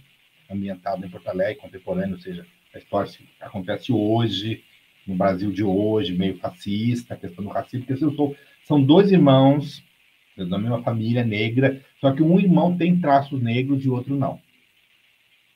ambientado em Porto Alegre, contemporâneo, ou seja, a história acontece hoje, no Brasil de hoje, meio fascista, a questão do racismo, porque são dois irmãos da mesma família negra, só que um irmão tem traços negros e o outro não.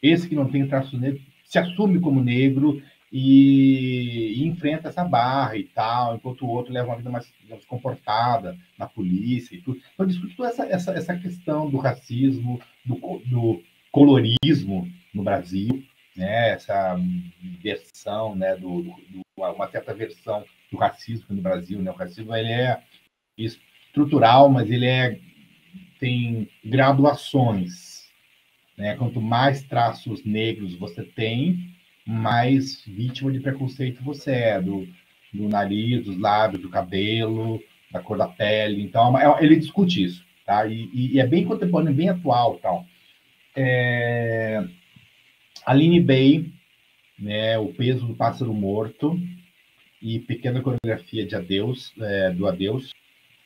Esse que não tem traços negros se assume como negro e enfrenta essa barra e tal, enquanto o outro leva uma vida mais, digamos, comportada na polícia e tudo. Então, discute toda essa questão do racismo, do colorismo no Brasil, né? Essa versão, né? Uma certa versão do racismo no Brasil, né? O racismo ele é estrutural, mas ele tem graduações, né? Quanto mais traços negros você tem, mais vítima de preconceito você é, do nariz, dos lábios, do cabelo, da cor da pele. Então, ele discute isso, tá? E é bem contemporâneo, bem atual, tal. Aline Bay, né? O Peso do Pássaro Morto e Pequena Coreografia de Adeus, do Adeus.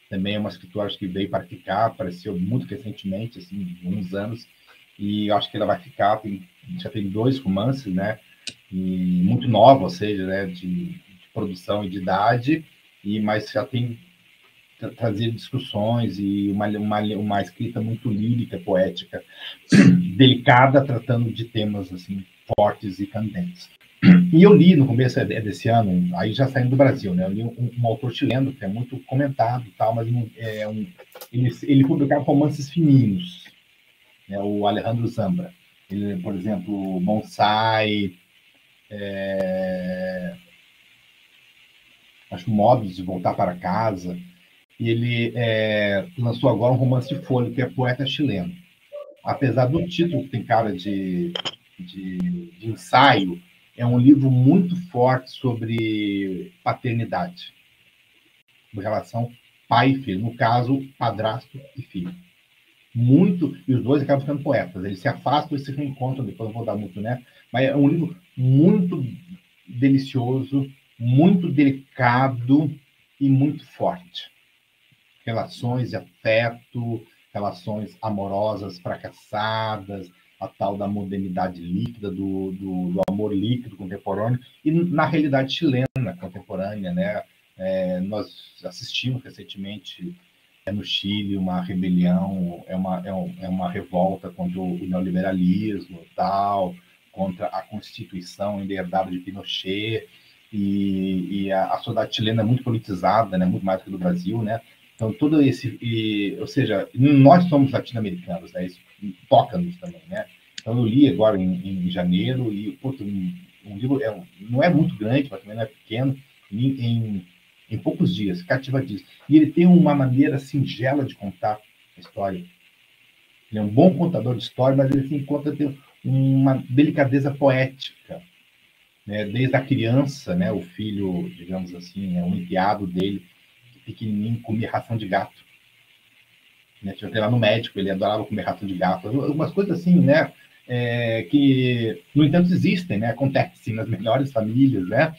Também é uma escritora que veio para ficar, apareceu muito recentemente, assim, uns anos, e acho que ela vai ficar. Já tem 2 romances, né? E muito nova, ou seja, né, de produção e de idade, mas já tem trazido discussões e uma escrita muito lírica, poética, delicada, tratando de temas assim fortes e candentes. E eu li no começo desse ano, aí já saindo do Brasil, né? Eu li um autor chileno que é muito comentado, tal, mas ele publicava romances fininhos, né? O Alejandro Zambra. Ele, por exemplo, Bonsai, acho Modos de Voltar para Casa, e ele lançou agora um romance de folha, que é Poeta Chileno. Apesar do título que tem cara de ensaio, é um livro muito forte sobre paternidade. relação pai e filho. No caso, padrasto e filho. Muito, e os dois acabam ficando poetas. Eles se afastam e se reencontram, depois não vou dar muito, né? Mas é um livro muito delicioso, muito delicado e muito forte. Relações de afeto, relações amorosas fracassadas, a tal da modernidade líquida, do amor líquido contemporâneo, e na realidade chilena contemporânea, né? Nós assistimos recentemente no Chile uma rebelião, é uma revolta contra o neoliberalismo, tal, contra a Constituição herdada de Pinochet, e a sociedade chilena é muito politizada, né? Muito mais do que do Brasil, né? Então, todo esse... ou seja, nós somos latino-americanos, né? Isso toca-nos também, né? Então, eu li agora em janeiro, e, putz, um livro não é muito grande, mas também não é pequeno, em poucos dias, cativadíssimo. E ele tem uma maneira singela de contar a história. Ele é um bom contador de história, mas ele se encontra tem uma delicadeza poética, né? Desde a criança, né? O filho, digamos assim, um enteado dele, pequenininho, comia ração de gato. Né? Tinha lá no médico, ele adorava comer ração de gato. Algumas coisas assim, né? Que, no entanto, existem, né? Acontecem nas melhores famílias, né?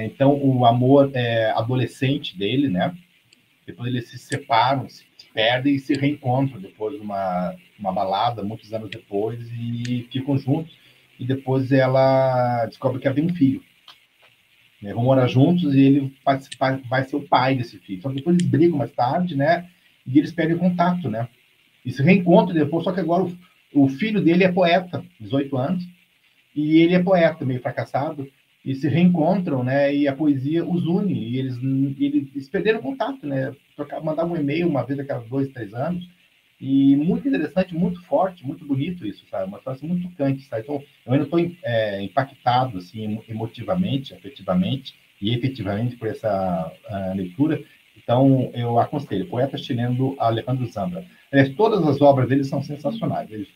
Então, o amor adolescente dele, né? Depois eles se separam, se perdem e se reencontram depois de uma balada, muitos anos depois, e ficam juntos. E depois ela descobre que havia um filho. Né? Vão morar juntos e ele vai ser o pai desse filho. Só que depois eles brigam mais tarde, né? E eles perdem o contato, né? E se reencontram depois, só que agora o filho dele é poeta, 18 anos, e ele é poeta, meio fracassado, e se reencontram, né? E a poesia os une, e eles perderam contato, né? Mandavam um e-mail uma vez a cada 2, 3 anos, e muito interessante, muito forte, muito bonito isso, sabe? Uma situação muito tocante, sabe? Então, eu ainda estou impactado, assim, emotivamente, afetivamente e efetivamente por essa leitura. Então, eu aconselho, poeta chileno Alejandro Zambra. Todas as obras dele são sensacionais. Ele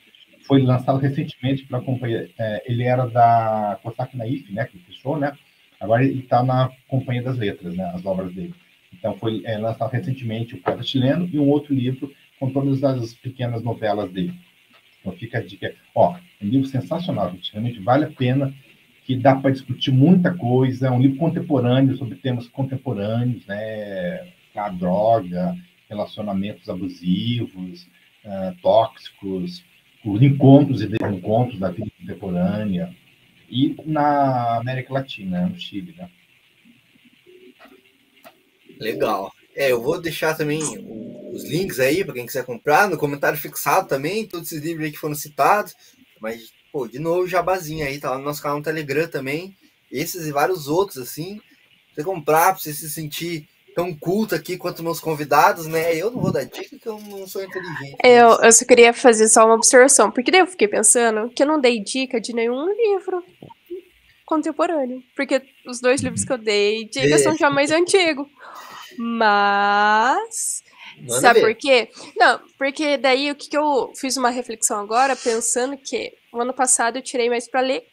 foi lançado recentemente pela companhia, ele era da Cosac Naif, né, que fechou, né? Agora ele está na Companhia das Letras, né, as obras dele. Então, foi lançado recentemente o poeta chileno e um outro livro com todas as pequenas novelas dele. Então, fica a dica. Um livro sensacional, gente. Realmente vale a pena, que dá para discutir muita coisa. É um livro contemporâneo, sobre temas contemporâneos, né? A droga, relacionamentos abusivos, tóxicos, os encontros e desencontros da vida contemporânea, e na América Latina, no Chile, né? Legal. Eu vou deixar também os links aí para quem quiser comprar, no comentário fixado também, todos esses livros aí que foram citados. Mas, pô, de novo, jabazinho aí, tá lá no nosso canal no Telegram também. Esses e vários outros, assim. Pra você comprar, pra você se sentir tão culto aqui quanto meus convidados, né? Eu não vou dar dica que eu não sou inteligente. Eu só queria fazer só uma observação, porque daí eu fiquei pensando que eu não dei dica de nenhum livro contemporâneo, porque os 2 livros que eu dei dicas são já mais antigos. Mas sabe por quê? Não, porque daí o que eu fiz uma reflexão agora, pensando que o ano passado eu tirei mais para ler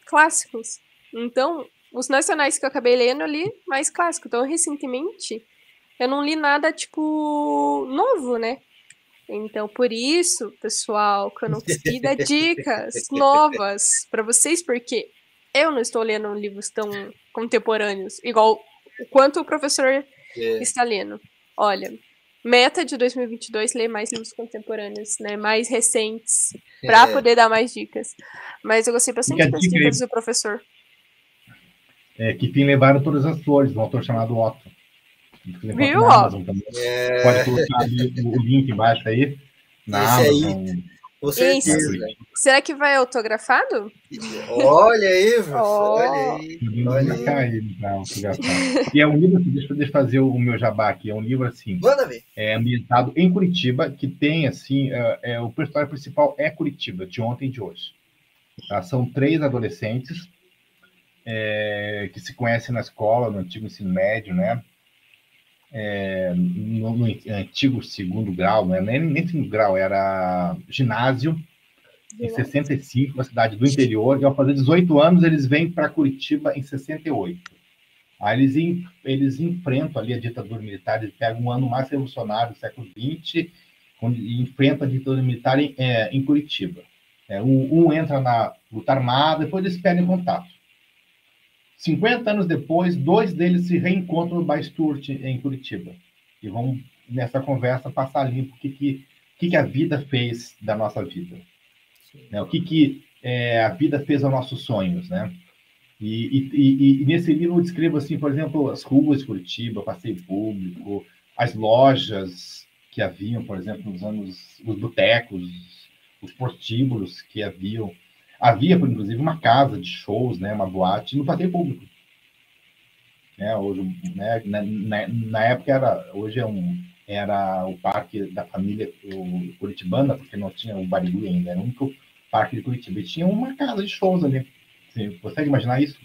clássicos. Então, os nacionais que eu acabei lendo, eu li mais clássico. Então, recentemente, eu não li nada, tipo, novo, né? Então, por isso, pessoal, que eu não consegui dar dicas novas para vocês, porque eu não estou lendo livros tão contemporâneos, igual o quanto o professor está lendo. Olha, meta de 2022, ler mais livros contemporâneos, né? Mais recentes, para poder dar mais dicas. Mas eu gostei bastante das dicas do professor. Que fim levaram todas as flores, um autor chamado Otto. Viu? Pode colocar ali o link embaixo aí. Na Amazon. Com certeza. Será que vai autografado? Olha aí, olha aí. E é um livro, deixa eu fazer o meu jabá aqui, é um livro assim, ambientado em Curitiba, que tem assim, o personagem principal é Curitiba, de ontem e de hoje. Tá? São 3 adolescentes que se conhecem na escola, no antigo ensino médio, né? No antigo 2º grau, né? Nem 2º grau, era ginásio, em 65, uma cidade do interior, e ao fazer 18 anos, eles vêm para Curitiba em 68. Aí eles enfrentam ali a ditadura militar, eles pegam um ano mais revolucionário do século XX, e enfrentam a ditadura militar em Curitiba. Um entra na luta armada, depois eles perdem contato. 50 anos depois, 2 deles se reencontram no Baisturt, em Curitiba. E vão, nessa conversa, passar limpo o que a vida fez da nossa vida. Né? O que a vida fez aos nossos sonhos, né? E nesse livro eu descrevo, assim, por exemplo, as ruas de Curitiba, passeio público, as lojas que haviam, por exemplo, os botecos, os prostíbulos que haviam. Havia, inclusive, uma casa de shows, né, uma boate, no passeio público. Hoje, né, na época, hoje era o parque da família curitibana, porque não tinha o Barigui ainda, era o único parque de Curitiba. E tinha uma casa de shows ali. Você consegue imaginar isso?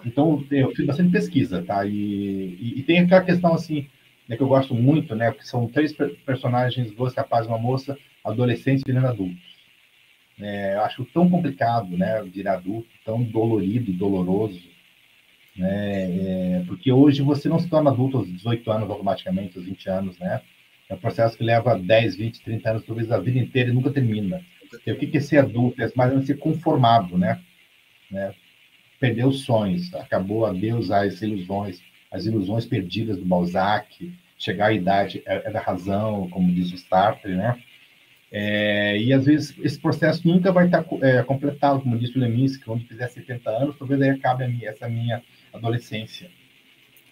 Então, eu fiz bastante pesquisa, tá? E tem aquela questão, assim, né, que eu gosto muito, né? Porque são 3 personagens, 2 rapazes e uma moça, adolescentes virando adultos. Eu acho tão complicado, né? Virar adulto, tão dolorido, doloroso, né? Porque hoje você não se torna adulto aos 18 anos automaticamente, aos 20 anos, né? É um processo que leva 10, 20, 30 anos, talvez a vida inteira e nunca termina. O que é ser adulto? É mais ou menos ser conformado, né? Perder os sonhos, acabou adeus às ilusões perdidas do Balzac, chegar à idade da razão, como diz o Sartre, né? E às vezes esse processo nunca vai estar completado, como disse o Leminski, quando fizer 70 anos, talvez aí acabe essa minha adolescência.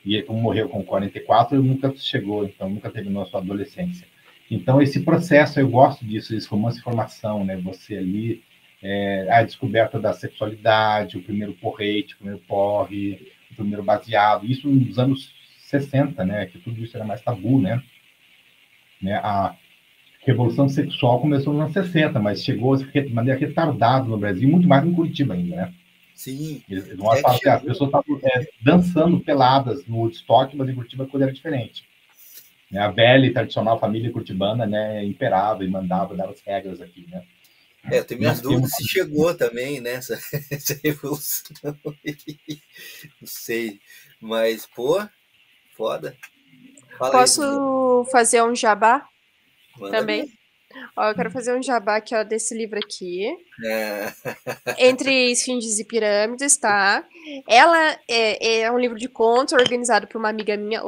E como morreu com 44, ele nunca chegou, então nunca terminou a sua adolescência. Então esse processo, eu gosto disso, esse romance de formação, né? Você ali, a descoberta da sexualidade, o primeiro porrete, o primeiro porre, o primeiro baseado, isso nos anos 60, né? Que tudo isso era mais tabu, né? A revolução sexual começou nos anos 60, mas chegou de maneira retardada no Brasil, muito mais em Curitiba ainda, né? Sim. As pessoas estavam dançando peladas no Woodstock, mas em Curitiba a coisa era diferente. A velha e tradicional família curitibana, né, imperava e mandava, dava as regras aqui, né? Eu tenho minhas dúvidas se chegou também, né, essa revolução. Não sei, mas, pô, foda. Posso fazer um jabá também? Ver. Ó, eu quero fazer um jabá aqui, ó, desse livro aqui. Entre Esfinges e Pirâmides, tá? Ela é um livro de contos organizado por uma amiga minha,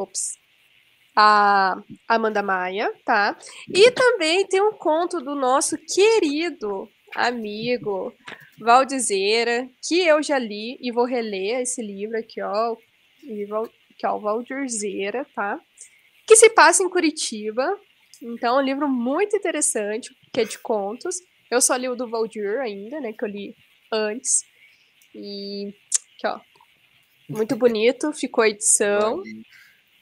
a Amanda Maia, tá? E também tem um conto do nosso querido amigo Valdizeira, que eu já li e vou reler esse livro aqui, ó. Que é o Valdirzeira, tá? Que se passa em Curitiba. Então, é um livro muito interessante, que é de contos. Eu só li o do Valdir ainda, né? Que eu li antes. E aqui, ó. Muito bonito, ficou a edição.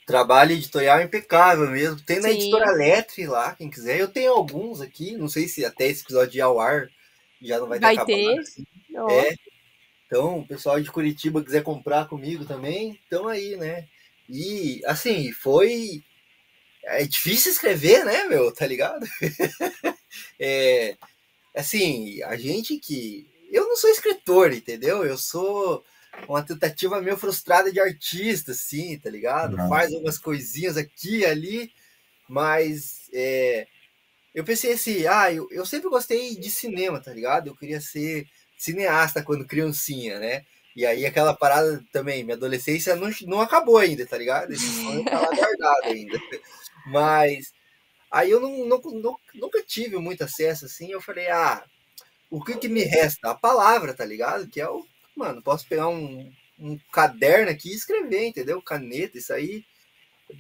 Trabalho editorial impecável mesmo. Tem na editora Letre lá, quem quiser. Eu tenho alguns aqui, não sei se até esse episódio de ao ar já não vai ter acabado. Assim. Então, o pessoal de Curitiba quiser comprar comigo também, estão aí, né? E, assim, é difícil escrever, né, meu? Tá ligado? Assim, a gente que... Eu não sou escritor, entendeu? Eu sou uma tentativa meio frustrada de artista, assim, tá ligado? Faz umas coisinhas aqui e ali, mas eu pensei assim, eu sempre gostei de cinema, tá ligado? Eu queria ser cineasta quando criancinha, né? E aí aquela parada também, minha adolescência não acabou ainda, tá ligado? Esse sonho tá lá guardado ainda. Mas aí eu nunca tive muito acesso, assim, eu falei, o que me resta? A palavra, tá ligado? Que é mano, posso pegar um caderno aqui e escrever, entendeu? Caneta, isso aí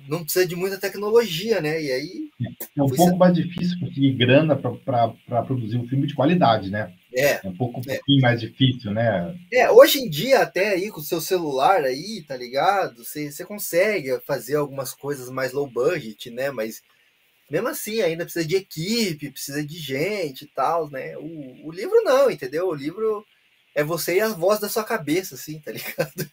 não precisa de muita tecnologia, né? E aí... É um pouco mais difícil conseguir grana para produzir um filme de qualidade, né? É um pouquinho mais difícil, né? Hoje em dia, até aí, com o seu celular aí, tá ligado? Você consegue fazer algumas coisas mais low budget, né? Mas mesmo assim, ainda precisa de equipe, precisa de gente e tal, né? O livro não, entendeu? O livro é você e a voz da sua cabeça, assim, tá ligado?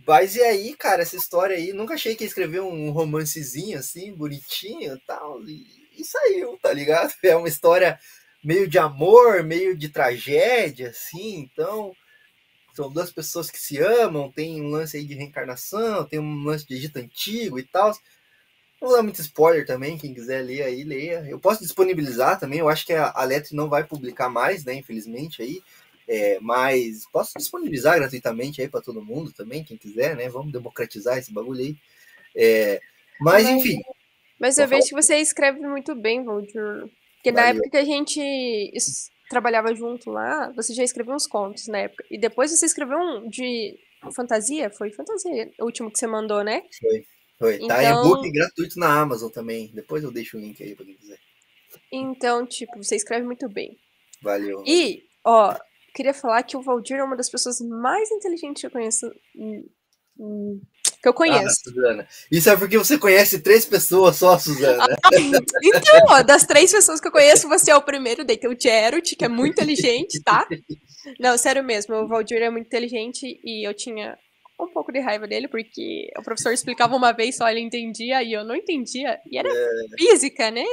Mas e aí, cara, essa história aí, nunca achei que ia escrever um romancezinho assim, bonitinho e tal, e saiu, tá ligado? É uma história meio de amor, meio de tragédia, assim, então são duas pessoas que se amam, tem um lance aí de reencarnação, tem um lance de Egito Antigo e tal. Não vou dar muito spoiler também, quem quiser ler aí, leia. Eu posso disponibilizar também, eu acho que a Lettre não vai publicar mais, né, infelizmente, aí. Mas posso disponibilizar gratuitamente aí para todo mundo também, quem quiser, né? Vamos democratizar esse bagulho aí. Mas, enfim. Mas eu vejo que você escreve muito bem, Valdir. Porque na época que a gente trabalhava junto lá, você já escreveu uns contos na época. E depois você escreveu um de fantasia? Foi fantasia, o último que você mandou, né? Foi. Então... Tá e-book gratuito na Amazon também. Depois eu deixo o link aí pra quem quiser. Então, tipo, você escreve muito bem. Valeu. E, ó, queria falar que o Valdir é uma das pessoas mais inteligentes que eu conheço. Que eu conheço. Suzana. Isso é porque você conhece 3 pessoas só, Suzana. Então, ó, das 3 pessoas que eu conheço, você é o primeiro. Daí tem o Gerald, que é muito inteligente, tá? Não, sério mesmo, o Valdir é muito inteligente e eu tinha um pouco de raiva dele, porque o professor explicava uma vez só, ele entendia e eu não entendia. E era física, né?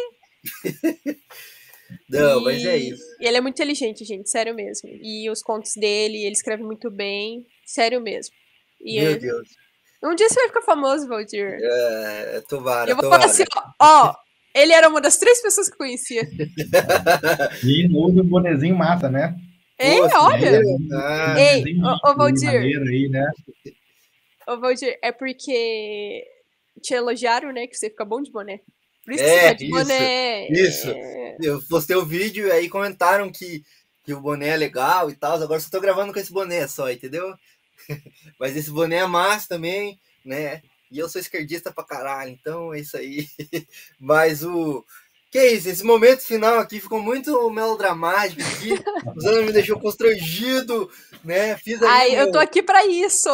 Não, mas é isso. E ele é muito inteligente, gente, sério mesmo. E os contos dele, ele escreve muito bem, sério mesmo. E Meu Deus. Um dia você vai ficar famoso, Valdir. Tomara, eu vou falar assim, ó, ele era uma das 3 pessoas que eu conhecia. E muda o bonezinho massa, né? Olha. Ei, ô Valdir. Aí, né? Ô Valdir, é porque te elogiaram, né, que você fica bom de boné. Por isso que você tá de boné. Isso. Eu postei o vídeo e aí comentaram que o boné é legal e tal. Agora só tô gravando com esse boné só, entendeu? Mas esse boné é massa também, né? E eu sou esquerdista pra caralho, então é isso aí. Mas que é isso? Esse momento final aqui ficou muito melodramático aqui. O Zana me deixou constrangido, né? Eu tô aqui pra isso!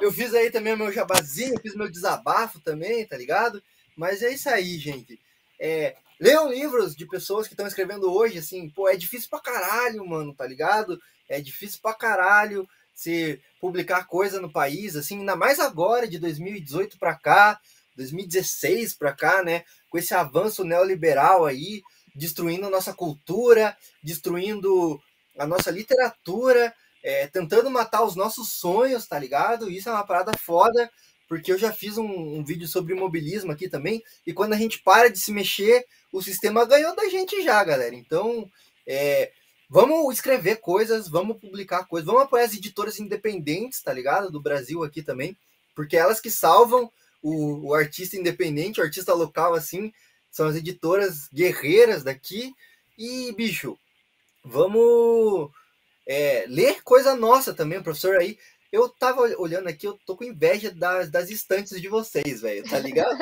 Eu fiz aí também o meu jabazinho, fiz meu desabafo também, tá ligado? Mas é isso aí, gente. Leiam livros de pessoas que estão escrevendo hoje, assim, pô, é difícil pra caralho, mano, tá ligado? É difícil pra caralho se publicar coisa no país, assim, ainda mais agora, de 2018 pra cá, 2016 pra cá, né? Com esse avanço neoliberal aí, destruindo a nossa cultura, destruindo a nossa literatura, tentando matar os nossos sonhos, tá ligado? Isso é uma parada foda, porque eu já fiz um vídeo sobre imobilismo aqui também, e quando a gente para de se mexer, o sistema ganhou da gente já, galera. Então, vamos escrever coisas, vamos publicar coisas, vamos apoiar as editoras independentes, tá ligado? Do Brasil aqui também, porque elas que salvam o artista independente, o artista local, assim, são as editoras guerreiras daqui. E, bicho, vamos ler coisa nossa também, professor aí. Eu tava olhando aqui, eu tô com inveja das estantes de vocês, velho, tá ligado?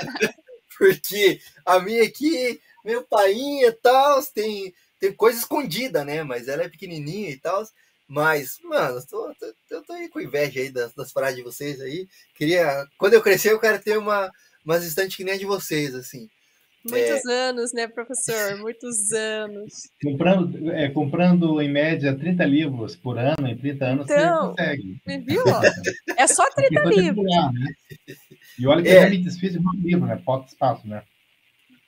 Porque a minha aqui, meu painha e tal, tem coisa escondida, né? Mas ela é pequenininha e tal. Mas, mano, eu tô aí com inveja aí das paradas de vocês aí. Quando eu crescer, eu quero ter umas estantes que nem a de vocês, assim. Muitos anos, né, professor? Muitos anos. Comprando, em média, 30 livros por ano, em 30 anos, você consegue. Viu? É só 30 livros. Né? E olha que eu já me desfiz de muito livro, né? Falta espaço, né?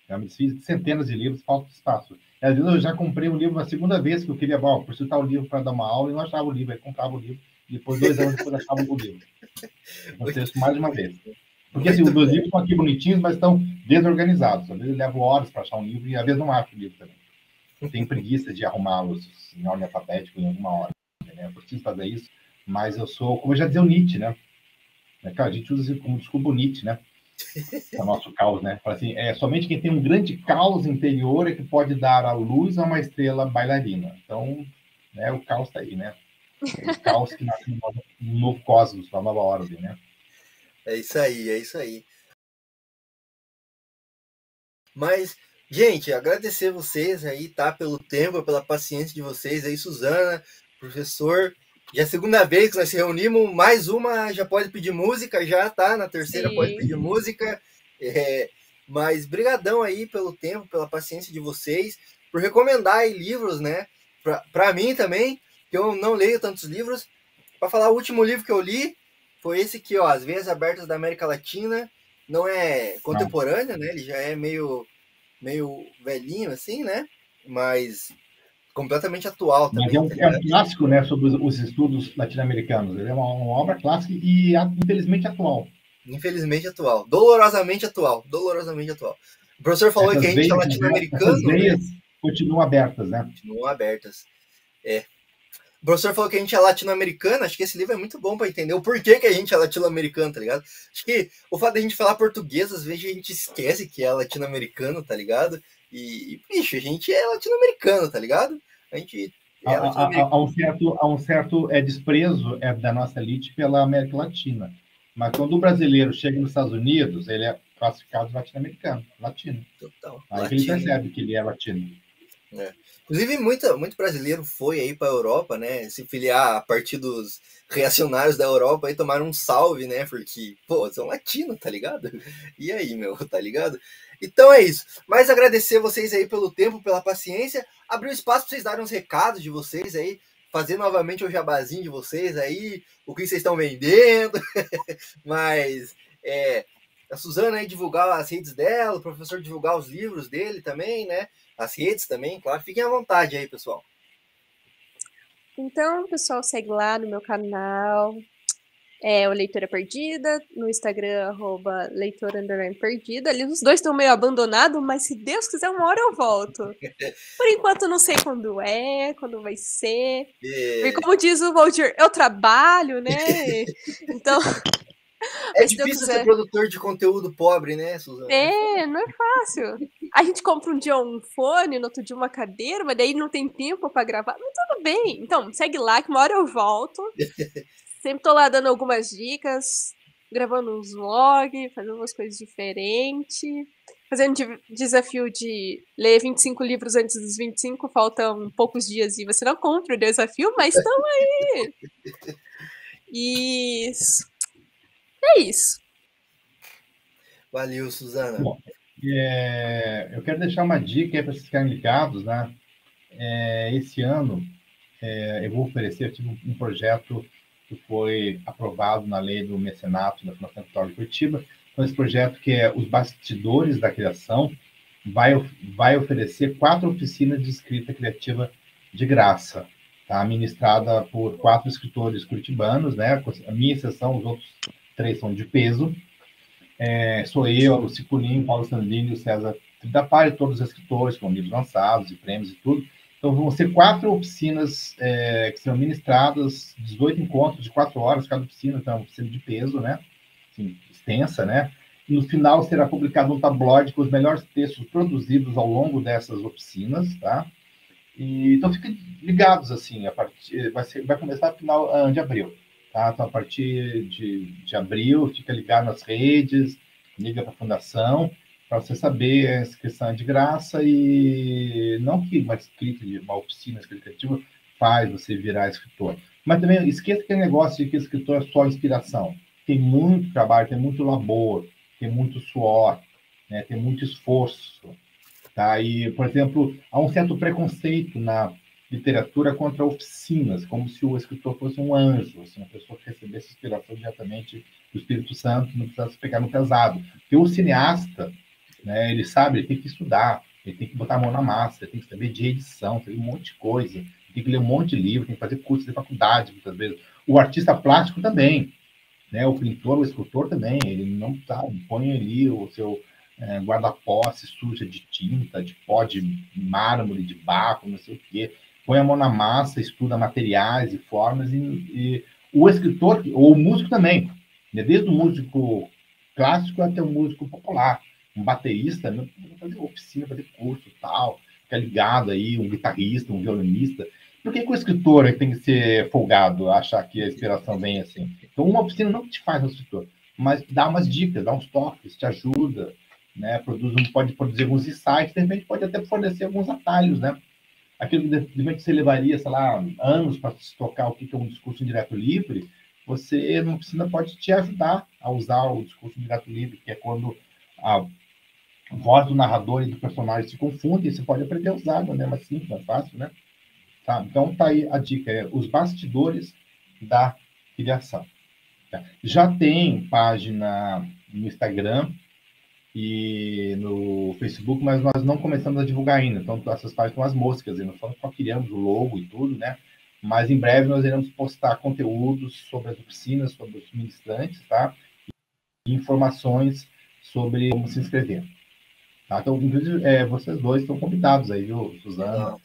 Já me desfiz de centenas de livros, falta espaço. E, às vezes eu já comprei um livro na segunda vez que eu queria, preciso tal livro para dar uma aula, e não achava o livro, aí comprava o livro, e depois 2 anos depois achava o livro. Aconteceu isso mais de uma vez. Porque assim, os meus livros estão aqui bonitinhos, mas estão desorganizados. Às vezes eu levo horas para achar um livro e às vezes não acho o livro também. Eu tenho preguiça de arrumá-los em ordem alfabética em alguma hora. Né? Eu preciso fazer isso, mas eu sou, como já dizia o Nietzsche, né? A gente usa isso como desculpa o Nietzsche, né? O nosso caos, né? Fala assim, somente quem tem um grande caos interior é que pode dar a luz a uma estrela bailarina. Então, né, o caos está aí, né? O caos que nasce no novo cosmos, na nova ordem, né? É isso aí. Mas, gente, agradecer vocês aí, tá? Pelo tempo, pela paciência de vocês aí, Suzana, professor. Já é a segunda vez que nós se reunimos, mais uma já pode pedir música, já tá? Na terceira Sim. Pode pedir música. Mas brigadão aí pelo tempo, pela paciência de vocês, por recomendar aí livros, né? Pra mim também, que eu não leio tantos livros. Para falar, o último livro que eu li foi esse aqui, ó, As Veias Abertas da América Latina. Não é contemporâneo, né? Ele já é meio velhinho, assim, né? Mas completamente atual Mas também, tá é um ligado? clássico, né, sobre os estudos latino-americanos. Ele é uma obra clássica e, infelizmente, atual. Infelizmente atual. Dolorosamente atual. Dolorosamente atual. O professor falou que a gente é Essas latino-americano, né? veias continuam abertas, né? Continuam abertas. É. O professor falou que a gente é latino-americano, acho que esse livro é muito bom para entender o porquê que a gente é latino-americano, tá ligado? Acho que o fato de a gente falar português, às vezes a gente esquece que é latino-americano, tá ligado? E, bicho, a gente é latino-americano, tá ligado? A gente é latino-americano. Há um certo desprezo da nossa elite pela América Latina. Mas quando o brasileiro chega nos Estados Unidos, ele é classificado latino-americano, latino. Total. Aí que ele percebe que ele é latino. É. Inclusive, muito brasileiro foi aí para a Europa, né? Se filiar a partidos reacionários da Europa e tomaram um salve, né? Porque, pô, são latinos, tá ligado? E aí, meu, tá ligado? Então é isso. Mas agradecer vocês aí pelo tempo, pela paciência. Abrir espaço para vocês darem uns recados de vocês aí. Fazer novamente o jabazinho de vocês aí. O que vocês estão vendendo. Mas, a Suzana aí divulgar as redes dela, o professor divulgar os livros dele também, né? As redes também, claro. Fiquem à vontade aí, pessoal. Então, pessoal, segue lá no meu canal, o Leitora Perdida, no Instagram, @leitora_perdida. Ali os dois estão meio abandonados, mas se Deus quiser, uma hora eu volto. Por enquanto, não sei quando vai ser. E como diz o Valdir, eu trabalho, né? Então... É difícil ser produtor de conteúdo pobre, né, Suzana? Não é fácil. A gente compra um dia um fone, no outro dia uma cadeira, mas daí não tem tempo para gravar. Mas tudo bem. Então, segue lá, que uma hora eu volto. Sempre tô lá dando algumas dicas, gravando uns vlogs, fazendo umas coisas diferentes. Fazendo desafio de ler 25 livros antes dos 25, faltam poucos dias e você não cumpre o desafio, mas estão aí. Isso. É isso. Valeu, Suzana. Bom, eu quero deixar uma dica aí para vocês ficarem ligados, né? Esse ano eu vou oferecer, eu tive um projeto que foi aprovado na lei do mecenato da Fundação Cultural de Curitiba. Então, esse projeto, que é Os Bastidores da Criação, vai oferecer 4 oficinas de escrita criativa de graça, tá? Ministrada por 4 escritores curitibanos, né? A minha exceção, os outros 3 são de peso. Sou eu, o Ciculinho, Paulo Sandrini, o César Tridapari, todos os escritores com livros lançados e prêmios e tudo. Então, vão ser 4 oficinas que serão ministradas, 18 encontros de 4 horas cada oficina, então é uma oficina de peso, né? Assim, extensa, né? E no final será publicado um tabloide com os melhores textos produzidos ao longo dessas oficinas, tá? Então, fiquem ligados, assim, vai começar no final de abril, tá? Então, a partir de abril, fica ligado nas redes, liga para a Fundação, para você saber, a inscrição é de graça e não que uma oficina criativa faz você virar escritor, mas também esqueça aquele negócio de que escritor é só inspiração. Tem muito trabalho, tem muito labor, tem muito suor, né? Tem muito esforço, tá? E, por exemplo, há um certo preconceito na literatura contra oficinas, como se o escritor fosse um anjo, assim, uma pessoa que recebesse inspiração diretamente do Espírito Santo, não precisasse pegar no pesado. Porque o cineasta, né, ele sabe, ele tem que estudar, ele tem que botar a mão na massa, ele tem que saber de edição, tem um monte de coisa, tem que ler um monte de livro, tem que fazer curso de faculdade, muitas vezes. O artista plástico também, né, o pintor, o escultor também, ele não sabe, põe ali o seu guarda-posse suja de tinta, de pó de mármore, de barro, não sei o quê, põe a mão na massa, estuda materiais e formas, e o escritor, ou o músico também, né, desde o músico clássico até o músico popular, um baterista, né, fazer oficina, fazer curso e tal, fica ligado aí, um guitarrista, um violinista. Por que o escritor tem que ser folgado, achar que a inspiração vem assim? Então, uma oficina não te faz um escritor, mas dá umas dicas, dá uns toques, te ajuda, né? Pode produzir alguns insights, de repente pode até fornecer alguns atalhos, né? Aquilo que de repente você levaria, sei lá, anos para se tocar o que é um discurso indireto livre, você, numa oficina, pode te ajudar a usar o discurso indireto livre, que é quando a voz do narrador e do personagem se confundem, você pode aprender a usar, né? Mais simples, mais fácil, né? Tá? Então, tá aí a dica, os bastidores da criação. Tá? Já tem página no Instagram, e no Facebook, mas nós não começamos a divulgar ainda. Então, essas páginas estão as moscas, e nós só criamos o logo e tudo, né? Mas em breve nós iremos postar conteúdos sobre as oficinas, sobre os ministrantes, tá? E informações sobre como se inscrever. Tá? Então, inclusive, vocês dois estão convidados aí, viu, Suzana,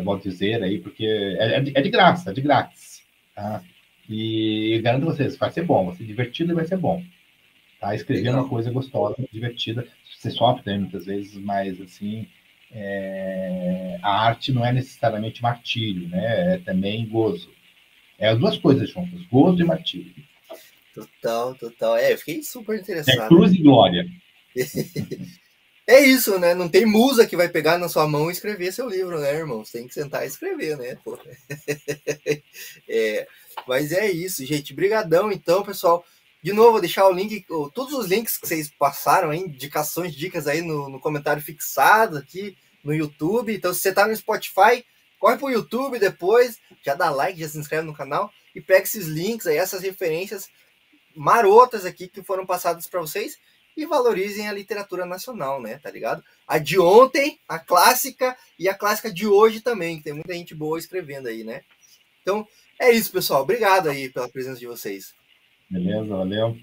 Valdizeira aí, porque é de graça, é de grátis. Tá? E garanto a vocês, vai ser bom, vai ser divertido e vai ser bom. Tá? Escrever uma coisa gostosa, divertida. Você sofre também muitas vezes, mas assim, a arte não é necessariamente martírio, né? É também gozo. É as duas coisas juntas, gozo e martírio. Total. Eu fiquei super interessado. É cruz e glória. É isso, né? Não tem musa que vai pegar na sua mão e escrever seu livro, né, irmão? Você tem que sentar e escrever, né? Pô. Mas é isso, gente. Brigadão, então, pessoal. De novo, vou deixar o link, todos os links que vocês passaram, hein? Indicações, dicas aí no comentário fixado aqui no YouTube. Então, se você tá no Spotify, corre pro YouTube depois, já dá like, já se inscreve no canal e pega esses links aí, essas referências marotas aqui que foram passadas para vocês. E valorizem a literatura nacional, né? Tá ligado? A de ontem, a clássica, e a clássica de hoje também, que tem muita gente boa escrevendo aí, né? Então, é isso, pessoal. Obrigado aí pela presença de vocês. Beleza, valeu.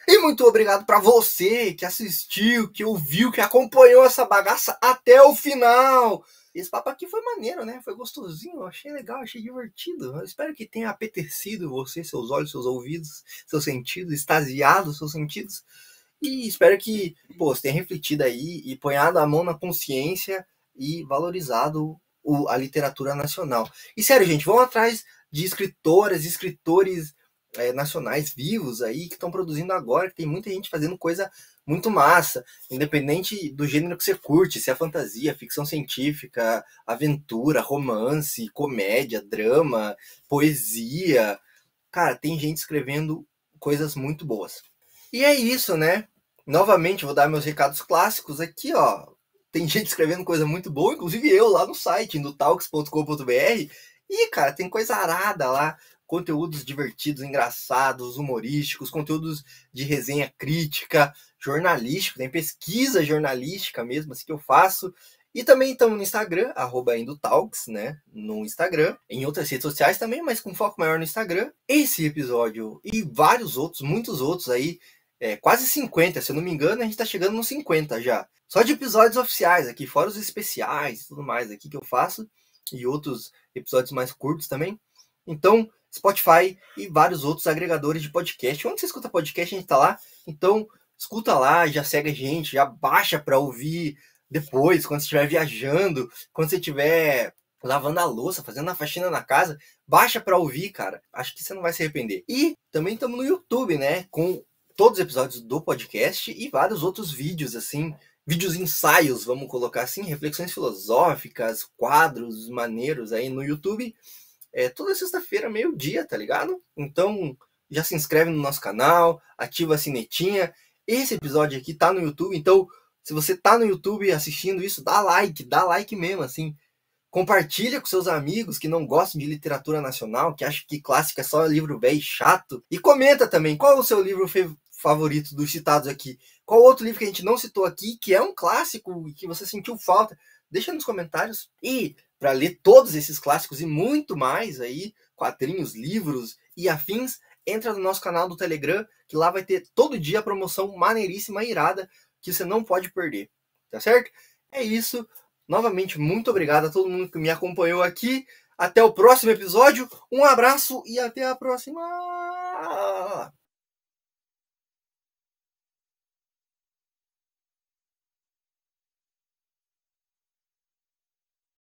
E muito obrigado para você que assistiu, que ouviu, que acompanhou essa bagaça até o final. Esse papo aqui foi maneiro, né? Foi gostosinho, achei legal, achei divertido. Eu espero que tenha apetecido você, seus olhos, seus ouvidos, seus sentidos, extasiado seus sentidos. E espero que você tenha refletido aí e ponhado a mão na consciência e valorizado a literatura nacional. E sério, gente, vão atrás de escritoras, escritores nacionais vivos aí que estão produzindo agora, que tem muita gente fazendo coisa muito massa, independente do gênero que você curte, se é fantasia, ficção científica, aventura, romance, comédia, drama, poesia. Cara, tem gente escrevendo coisas muito boas. E é isso, né? Novamente, vou dar meus recados clássicos aqui, ó. Tem gente escrevendo coisa muito boa, inclusive eu lá no site, indotalks.com.br. E, cara, tem coisa arada lá. Conteúdos divertidos, engraçados, humorísticos, conteúdos de resenha crítica, jornalístico, tem pesquisa jornalística mesmo, assim que eu faço. E também estamos no Instagram, @indotalks, né? No Instagram, em outras redes sociais também, mas com foco maior no Instagram. Esse episódio e vários outros, muitos outros aí, quase 50, se eu não me engano, a gente tá chegando nos 50 já. Só de episódios oficiais aqui, fora os especiais e tudo mais aqui que eu faço, e outros episódios mais curtos também. Então, Spotify e vários outros agregadores de podcast. Onde você escuta podcast, a gente tá lá. Então, escuta lá, já segue a gente, já baixa para ouvir depois, quando você estiver viajando, quando você estiver lavando a louça, fazendo a faxina na casa, baixa para ouvir, cara. Acho que você não vai se arrepender. E também estamos no YouTube, né? Com todos os episódios do podcast e vários outros vídeos, assim, vídeos ensaios, vamos colocar assim, reflexões filosóficas, quadros maneiros aí no YouTube. Toda sexta-feira, meio-dia, tá ligado? Então, já se inscreve no nosso canal, ativa a sinetinha. Esse episódio aqui tá no YouTube, então, se você tá no YouTube assistindo isso, dá like mesmo, assim. Compartilha com seus amigos que não gostam de literatura nacional, que acham que clássico é só livro velho e chato. E comenta também, qual é o seu livro favorito dos citados aqui? Qual outro livro que a gente não citou aqui, que é um clássico e que você sentiu falta? Deixa nos comentários. E para ler todos esses clássicos e muito mais aí, quadrinhos, livros e afins, entra no nosso canal do Telegram, que lá vai ter todo dia a promoção maneiríssima e irada que você não pode perder, tá certo? É isso. Novamente, muito obrigado a todo mundo que me acompanhou aqui. Até o próximo episódio. Um abraço e até a próxima!